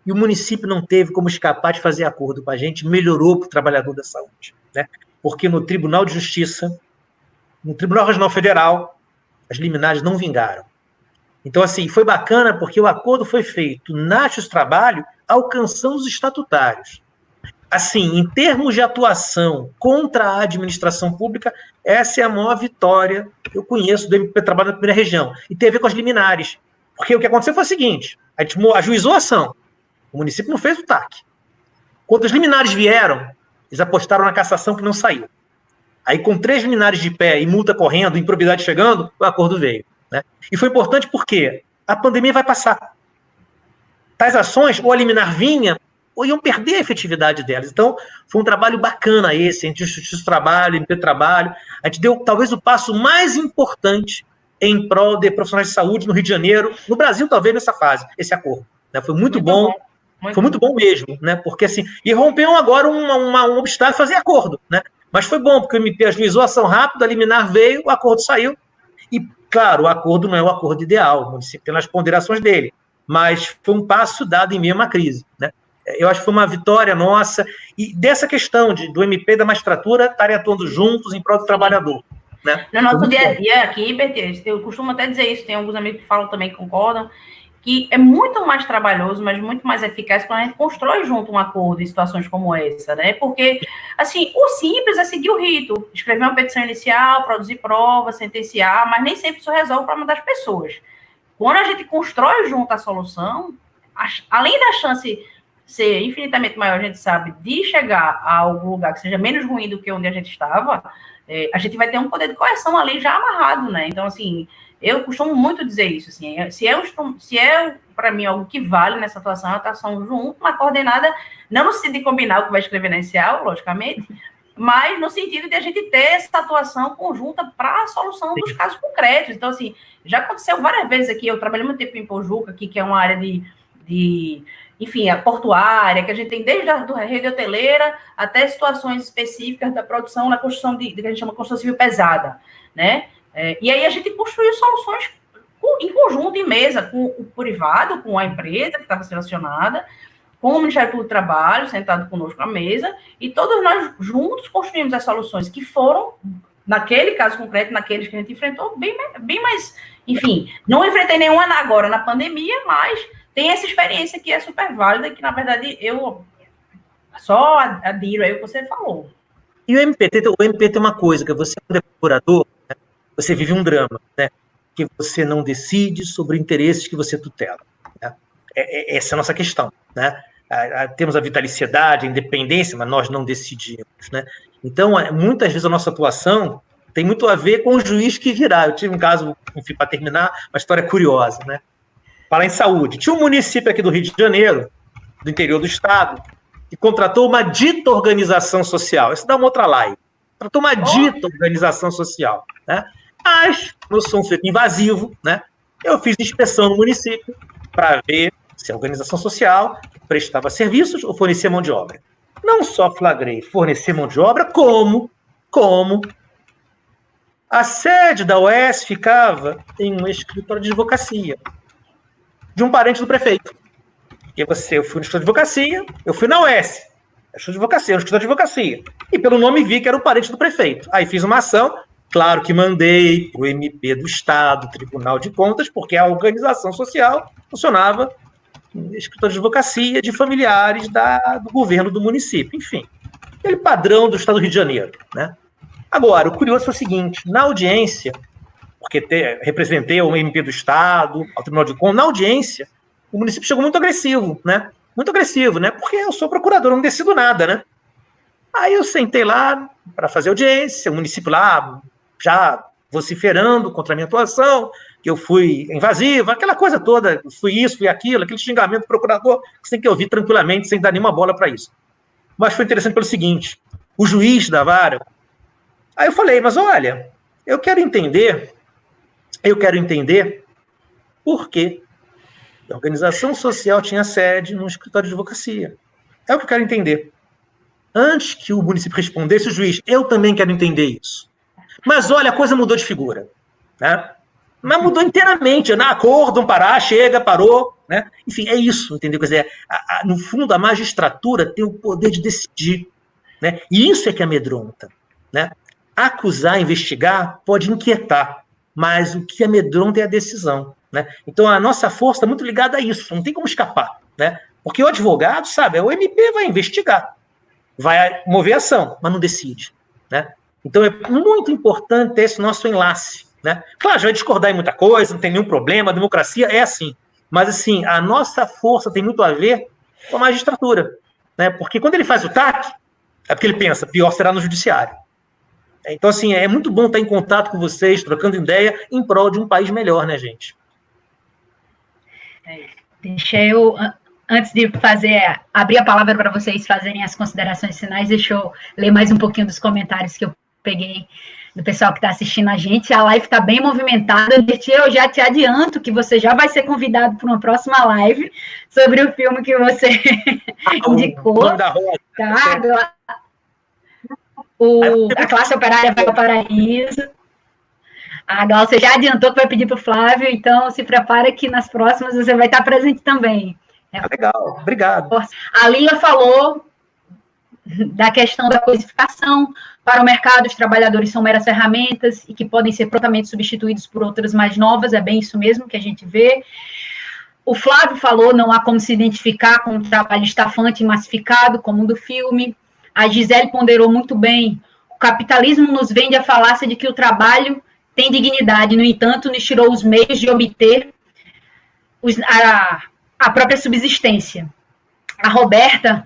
E o município não teve como escapar de fazer acordo com a gente, melhorou para o trabalhador da saúde, né? Porque no Tribunal de Justiça, no Tribunal Regional Federal, as liminares não vingaram. Então, assim, foi bacana porque o acordo foi feito na Justiça do Trabalho, alcançando os estatutários. Assim, em termos de atuação contra a administração pública, essa é a maior vitória que eu conheço do MP Trabalho na primeira região. E tem a ver com as liminares. Porque o que aconteceu foi o seguinte, a gente ajuizou a ação, o município não fez o TAC. Quando os liminares vieram, eles apostaram na cassação que não saiu. Aí, com 3 liminares de pé e multa correndo, improbidade chegando, o acordo veio, né? E foi importante porque a pandemia vai passar. Tais ações, ou a liminar vinha, ou iam perder a efetividade delas. Então, foi um trabalho bacana esse, entre o Justiça do Trabalho, o MP Trabalho. A gente deu, talvez, o passo mais importante em prol de profissionais de saúde no Rio de Janeiro, no Brasil, talvez, nessa fase, esse acordo, né? Foi muito bom. Foi muito bom mesmo, né? Porque, assim, e rompeu agora um obstáculo fazer acordo, né? Mas foi bom, porque o MP ajuizou a ação rápida, a liminar veio, o acordo saiu. E, claro, o acordo não é o acordo ideal, o município tem as ponderações dele, mas foi um passo dado em meio a uma crise, né? Eu acho que foi uma vitória nossa, e dessa questão do MP e da magistratura estarem atuando juntos em prol do trabalhador, né? No nosso dia a dia aqui, Bertê, eu costumo até dizer isso, tem alguns amigos que falam também, que concordam, que é muito mais trabalhoso, mas muito mais eficaz quando a gente constrói junto um acordo em situações como essa, né? Porque, assim, o simples é seguir o rito, escrever uma petição inicial, produzir prova, sentenciar, mas nem sempre isso resolve o problema das pessoas. Quando a gente constrói junto a solução, além da chance ser infinitamente maior, a gente sabe, de chegar a algum lugar que seja menos ruim do que onde a gente estava, a gente vai ter um poder de coerção ali já amarrado, né? Então, assim, eu costumo muito dizer isso, assim, se é para mim, algo que vale nessa atuação, é a atuação junto, uma coordenada, não no sentido de combinar o que vai escrever na inicial, logicamente, mas no sentido de a gente ter essa atuação conjunta para a solução dos casos concretos. Então, assim, já aconteceu várias vezes aqui, eu trabalhei muito tempo em Pojuca, aqui, que é uma área enfim, a portuária, que a gente tem desde a rede hoteleira até situações específicas da produção na construção que a gente chama de construção civil pesada, né? E aí a gente construiu soluções em conjunto, em mesa, com o privado, com a empresa que estava selecionada, com o Ministério Público do Trabalho, sentado conosco à mesa, e todos nós juntos construímos as soluções que foram, naquele caso concreto, naqueles que a gente enfrentou, bem mais... Enfim, não enfrentei nenhuma agora na pandemia, mas tem essa experiência que é super válida, que, na verdade, eu só adiro aí o que você falou. E o MP tem uma coisa, que você, quando é procurador, né, você vive um drama, né? Que você não decide sobre interesses que você tutela. Né? Essa é a nossa questão, né? Temos a vitaliciedade, a independência, mas nós não decidimos, né? Então, muitas vezes a nossa atuação tem muito a ver com o juiz que virá. Eu tive um caso, enfim, para terminar, uma história curiosa, né? Falar em saúde. Tinha um município aqui do Rio de Janeiro, do interior do estado, que contratou uma dita organização social. Isso dá uma outra live. Contratou uma dita organização social, né? Mas, no som feito invasivo, né? Eu fiz inspeção no município para ver se a organização social prestava serviços ou fornecia mão de obra. Não só flagrei fornecer mão de obra, como a sede da UES ficava em um escritório de advocacia de um parente do prefeito. Porque eu fui no escritório de advocacia, eu fui na UES, no escritório de advocacia, e pelo nome vi que era o parente do prefeito. Aí fiz uma ação, claro que mandei para o MP do Estado, Tribunal de Contas, porque a organização social funcionava no escritório de advocacia de familiares do governo do município, enfim. Aquele padrão do Estado do Rio de Janeiro, né? Agora, o curioso foi o seguinte, na audiência, porque representei o MP do Estado, ao Tribunal de Contas, na audiência, o município chegou muito agressivo, né? Muito agressivo, né? Porque eu sou procurador, não decido nada, né? Aí eu sentei lá para fazer audiência, o município lá já vociferando contra a minha atuação, que eu fui invasivo, aquela coisa toda, fui isso, fui aquilo, aquele xingamento do procurador, que você tem que ouvir tranquilamente, sem dar nenhuma bola para isso. Mas foi interessante pelo seguinte, o juiz da vara, aí eu falei, mas olha, eu quero entender por que a organização social tinha sede num escritório de advocacia. É o que eu quero entender. Antes que o município respondesse, o juiz, eu também quero entender isso. Mas olha, a coisa mudou de figura. Né? Mas mudou inteiramente. Na acordo, vamos parar, chega, parou. Né? Enfim, é isso, entendeu? Quer dizer, no fundo, a magistratura tem o poder de decidir. Né? E isso é que amedronta. Né? Acusar, investigar, pode inquietar. Mas o que amedronta é a decisão. Né? Então, a nossa força está muito ligada a isso. Não tem como escapar. Né? Porque o advogado, sabe, o MP vai investigar. Vai mover ação, mas não decide. Né? Então, é muito importante esse nosso enlace. Né? Claro, já vai discordar em muita coisa, não tem nenhum problema, a democracia é assim. Mas, assim, a nossa força tem muito a ver com a magistratura. Né? Porque quando ele faz o TAC, é porque ele pensa, pior será no judiciário. Então, assim, é muito bom estar em contato com vocês, trocando ideia, em prol de um país melhor, né, gente? Deixa eu... Antes de abrir a palavra para vocês fazerem as considerações finais, deixa eu ler mais um pouquinho dos comentários que eu peguei do pessoal que está assistindo a gente. A live está bem movimentada. Eu já te adianto que você já vai ser convidado para uma próxima live sobre o filme que você indicou. Tá? A classe operária vai ao paraíso. A Glaucia já adiantou que vai pedir para o Flávio, então se prepara que nas próximas você vai estar presente também. Legal, obrigado. A Lila falou da questão da codificação. Para o mercado, os trabalhadores são meras ferramentas e que podem ser prontamente substituídos por outras mais novas, é bem isso mesmo que a gente vê. O Flávio falou, não há como se identificar com um trabalho estafante e massificado, como o do filme. A Gisele ponderou muito bem, o capitalismo nos vende a falácia de que o trabalho tem dignidade, no entanto, nos tirou os meios de obter a própria subsistência. A Roberta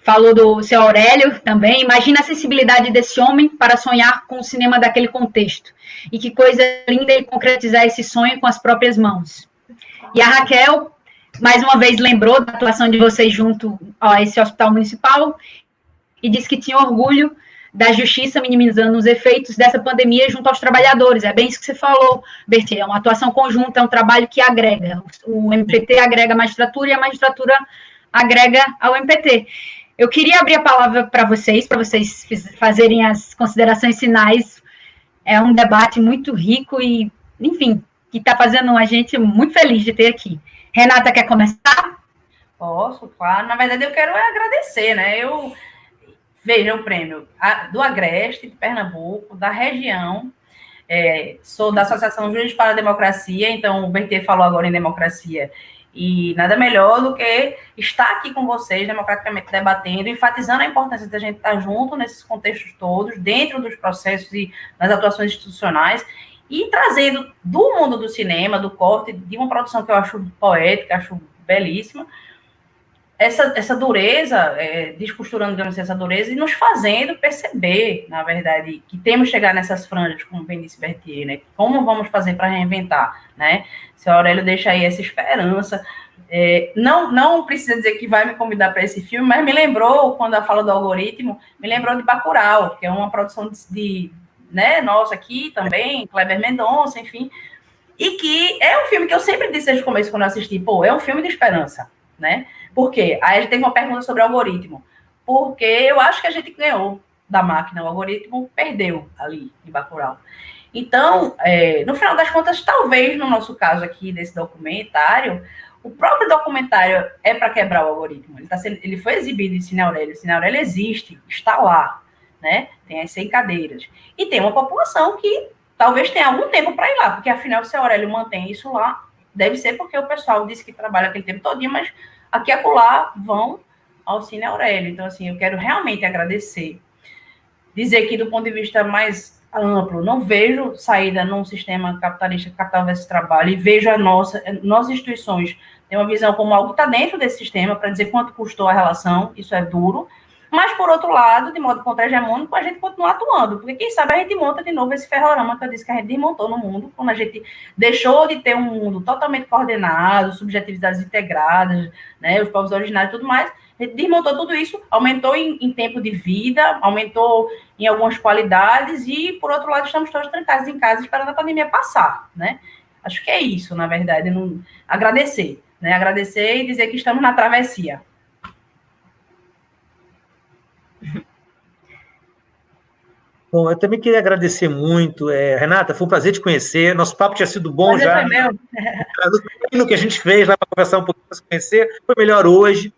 falou do seu Aurélio também. Imagina a sensibilidade desse homem para sonhar com o cinema daquele contexto. E que coisa linda ele concretizar esse sonho com as próprias mãos. E a Raquel, mais uma vez, lembrou da atuação de vocês junto a esse hospital municipal e disse que tinha orgulho da justiça minimizando os efeitos dessa pandemia junto aos trabalhadores. É bem isso que você falou, Berti. É uma atuação conjunta, é um trabalho que agrega. O MPT agrega a magistratura e a magistratura agrega ao MPT. Eu queria abrir a palavra para vocês fazerem as considerações finais. É um debate muito rico e, enfim, que está fazendo a gente muito feliz de ter aqui. Renata, quer começar? Posso, claro. Na verdade, eu quero agradecer, né? Veja o prêmio do Agreste, de Pernambuco, da região. Sou da Associação Jurídica para a Democracia, então o BT falou agora em democracia. E nada melhor do que estar aqui com vocês, democraticamente debatendo, enfatizando a importância da gente estar junto nesses contextos todos, dentro dos processos e das atuações institucionais, e trazendo do mundo do cinema, do corte, de uma produção que eu acho poética, acho belíssima, essa dureza, descosturando, digamos assim, essa dureza, e nos fazendo perceber, na verdade, que temos que chegar nessas franjas, como bem disse Berthier, né? Como vamos fazer para reinventar, né? Seu Aurélio deixa aí essa esperança. Não precisa dizer que vai me convidar para esse filme, mas me lembrou, quando ela fala do algoritmo, me lembrou de Bacurau, que é uma produção né, nossa aqui também, Kleber Mendonça, enfim, e que é um filme que eu sempre disse desde o começo, quando eu assisti, é um filme de esperança, né? Por quê? Aí a gente teve uma pergunta sobre algoritmo. Porque eu acho que a gente ganhou da máquina, o algoritmo perdeu ali em Bacurau. Então, no final das contas, talvez no nosso caso aqui desse documentário, o próprio documentário é para quebrar o algoritmo. Ele foi exibido em Cine Aurélio. O Cine Aurélio existe, está lá, né? Tem as 100 cadeiras. E tem uma população que talvez tenha algum tempo para ir lá, porque afinal, se o Aurélio mantém isso lá, deve ser porque o pessoal disse que trabalha aquele tempo todinho, mas aqui e acolá vão ao Cine Aurélio. Então, assim, eu quero realmente agradecer. Dizer que, do ponto de vista mais amplo, não vejo saída num sistema capitalista, capital versus trabalho, e vejo nossas instituições têm uma visão como algo que está dentro desse sistema, para dizer quanto custou a relação, isso é duro. Mas, por outro lado, de modo contra-hegemônico, a gente continua atuando, porque quem sabe a gente monta de novo esse ferrorama que eu disse que a gente desmontou no mundo, quando a gente deixou de ter um mundo totalmente coordenado, subjetividades integradas, né, os povos originários e tudo mais, a gente desmontou tudo isso, aumentou em tempo de vida, aumentou em algumas qualidades e, por outro lado, estamos todos trancados em casa esperando a pandemia passar, né? Acho que é isso, na verdade, agradecer, né? Agradecer e dizer que estamos na travessia. Bom, eu também queria agradecer muito. Renata, foi um prazer te conhecer. Nosso papo tinha sido bom já. Foi meu. No que a gente fez lá para conversar um pouquinho, para se conhecer, foi melhor hoje.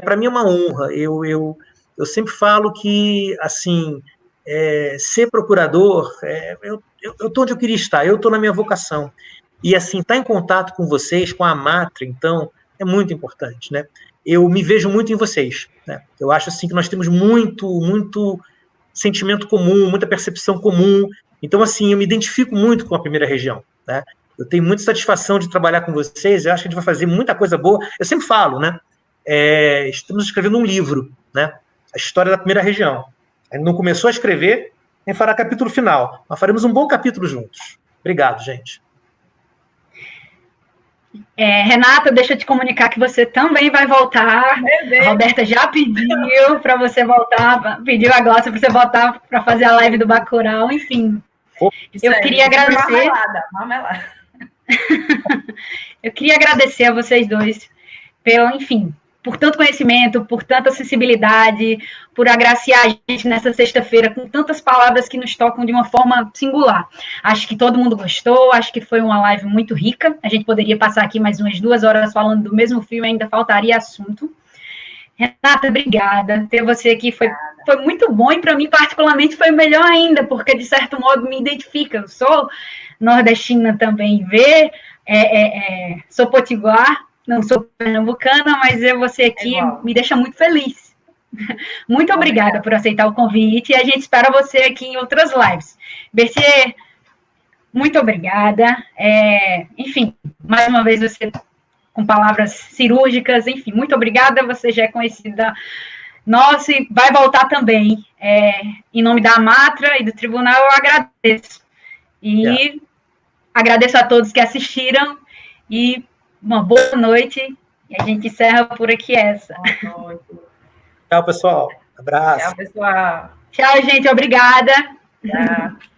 Para mim é uma honra. Eu sempre falo que, assim, ser procurador, eu estou onde eu queria estar, eu estou na minha vocação. E, assim, estar em contato com vocês, com a Matra, então, é muito importante, né? Eu me vejo muito em vocês, né? Eu acho, assim, que nós temos muito sentimento comum, muita percepção comum. Então, assim, eu me identifico muito com a primeira região, né? Eu tenho muita satisfação de trabalhar com vocês, eu acho que a gente vai fazer muita coisa boa. Eu sempre falo, né? Estamos escrevendo um livro, né? A história da primeira região. A gente não começou a escrever, nem fará capítulo final, mas faremos um bom capítulo juntos. Obrigado, gente. Renata, deixa eu te comunicar que você também vai voltar. A Roberta já pediu para você voltar, pediu a Glócia para você voltar para fazer a live do Bacurau, enfim. Eu queria agradecer. Marmelada. Eu queria agradecer a vocês dois por tanto conhecimento, por tanta sensibilidade, por agraciar a gente nessa sexta-feira com tantas palavras que nos tocam de uma forma singular. Acho que todo mundo gostou, acho que foi uma live muito rica. A gente poderia passar aqui mais umas 2 horas falando do mesmo filme, ainda faltaria assunto. Renata, obrigada. Ter você aqui foi muito bom e para mim, particularmente, foi melhor ainda, porque, de certo modo, me identifica. Eu sou nordestina também, sou potiguar, não sou pernambucana, mas você aqui me deixa muito feliz. Muito obrigada por aceitar o convite e a gente espera você aqui em outras lives. Berthier, muito obrigada. Enfim, mais uma vez você com palavras cirúrgicas, enfim, muito obrigada, você já é conhecida nossa e vai voltar também. Em nome da Amatra e do tribunal, eu agradeço. E agradeço a todos que assistiram e uma boa noite. E a gente encerra por aqui essa. Boa noite. Tchau, pessoal. Abraço. Tchau, pessoal. Tchau, gente. Obrigada. Tchau.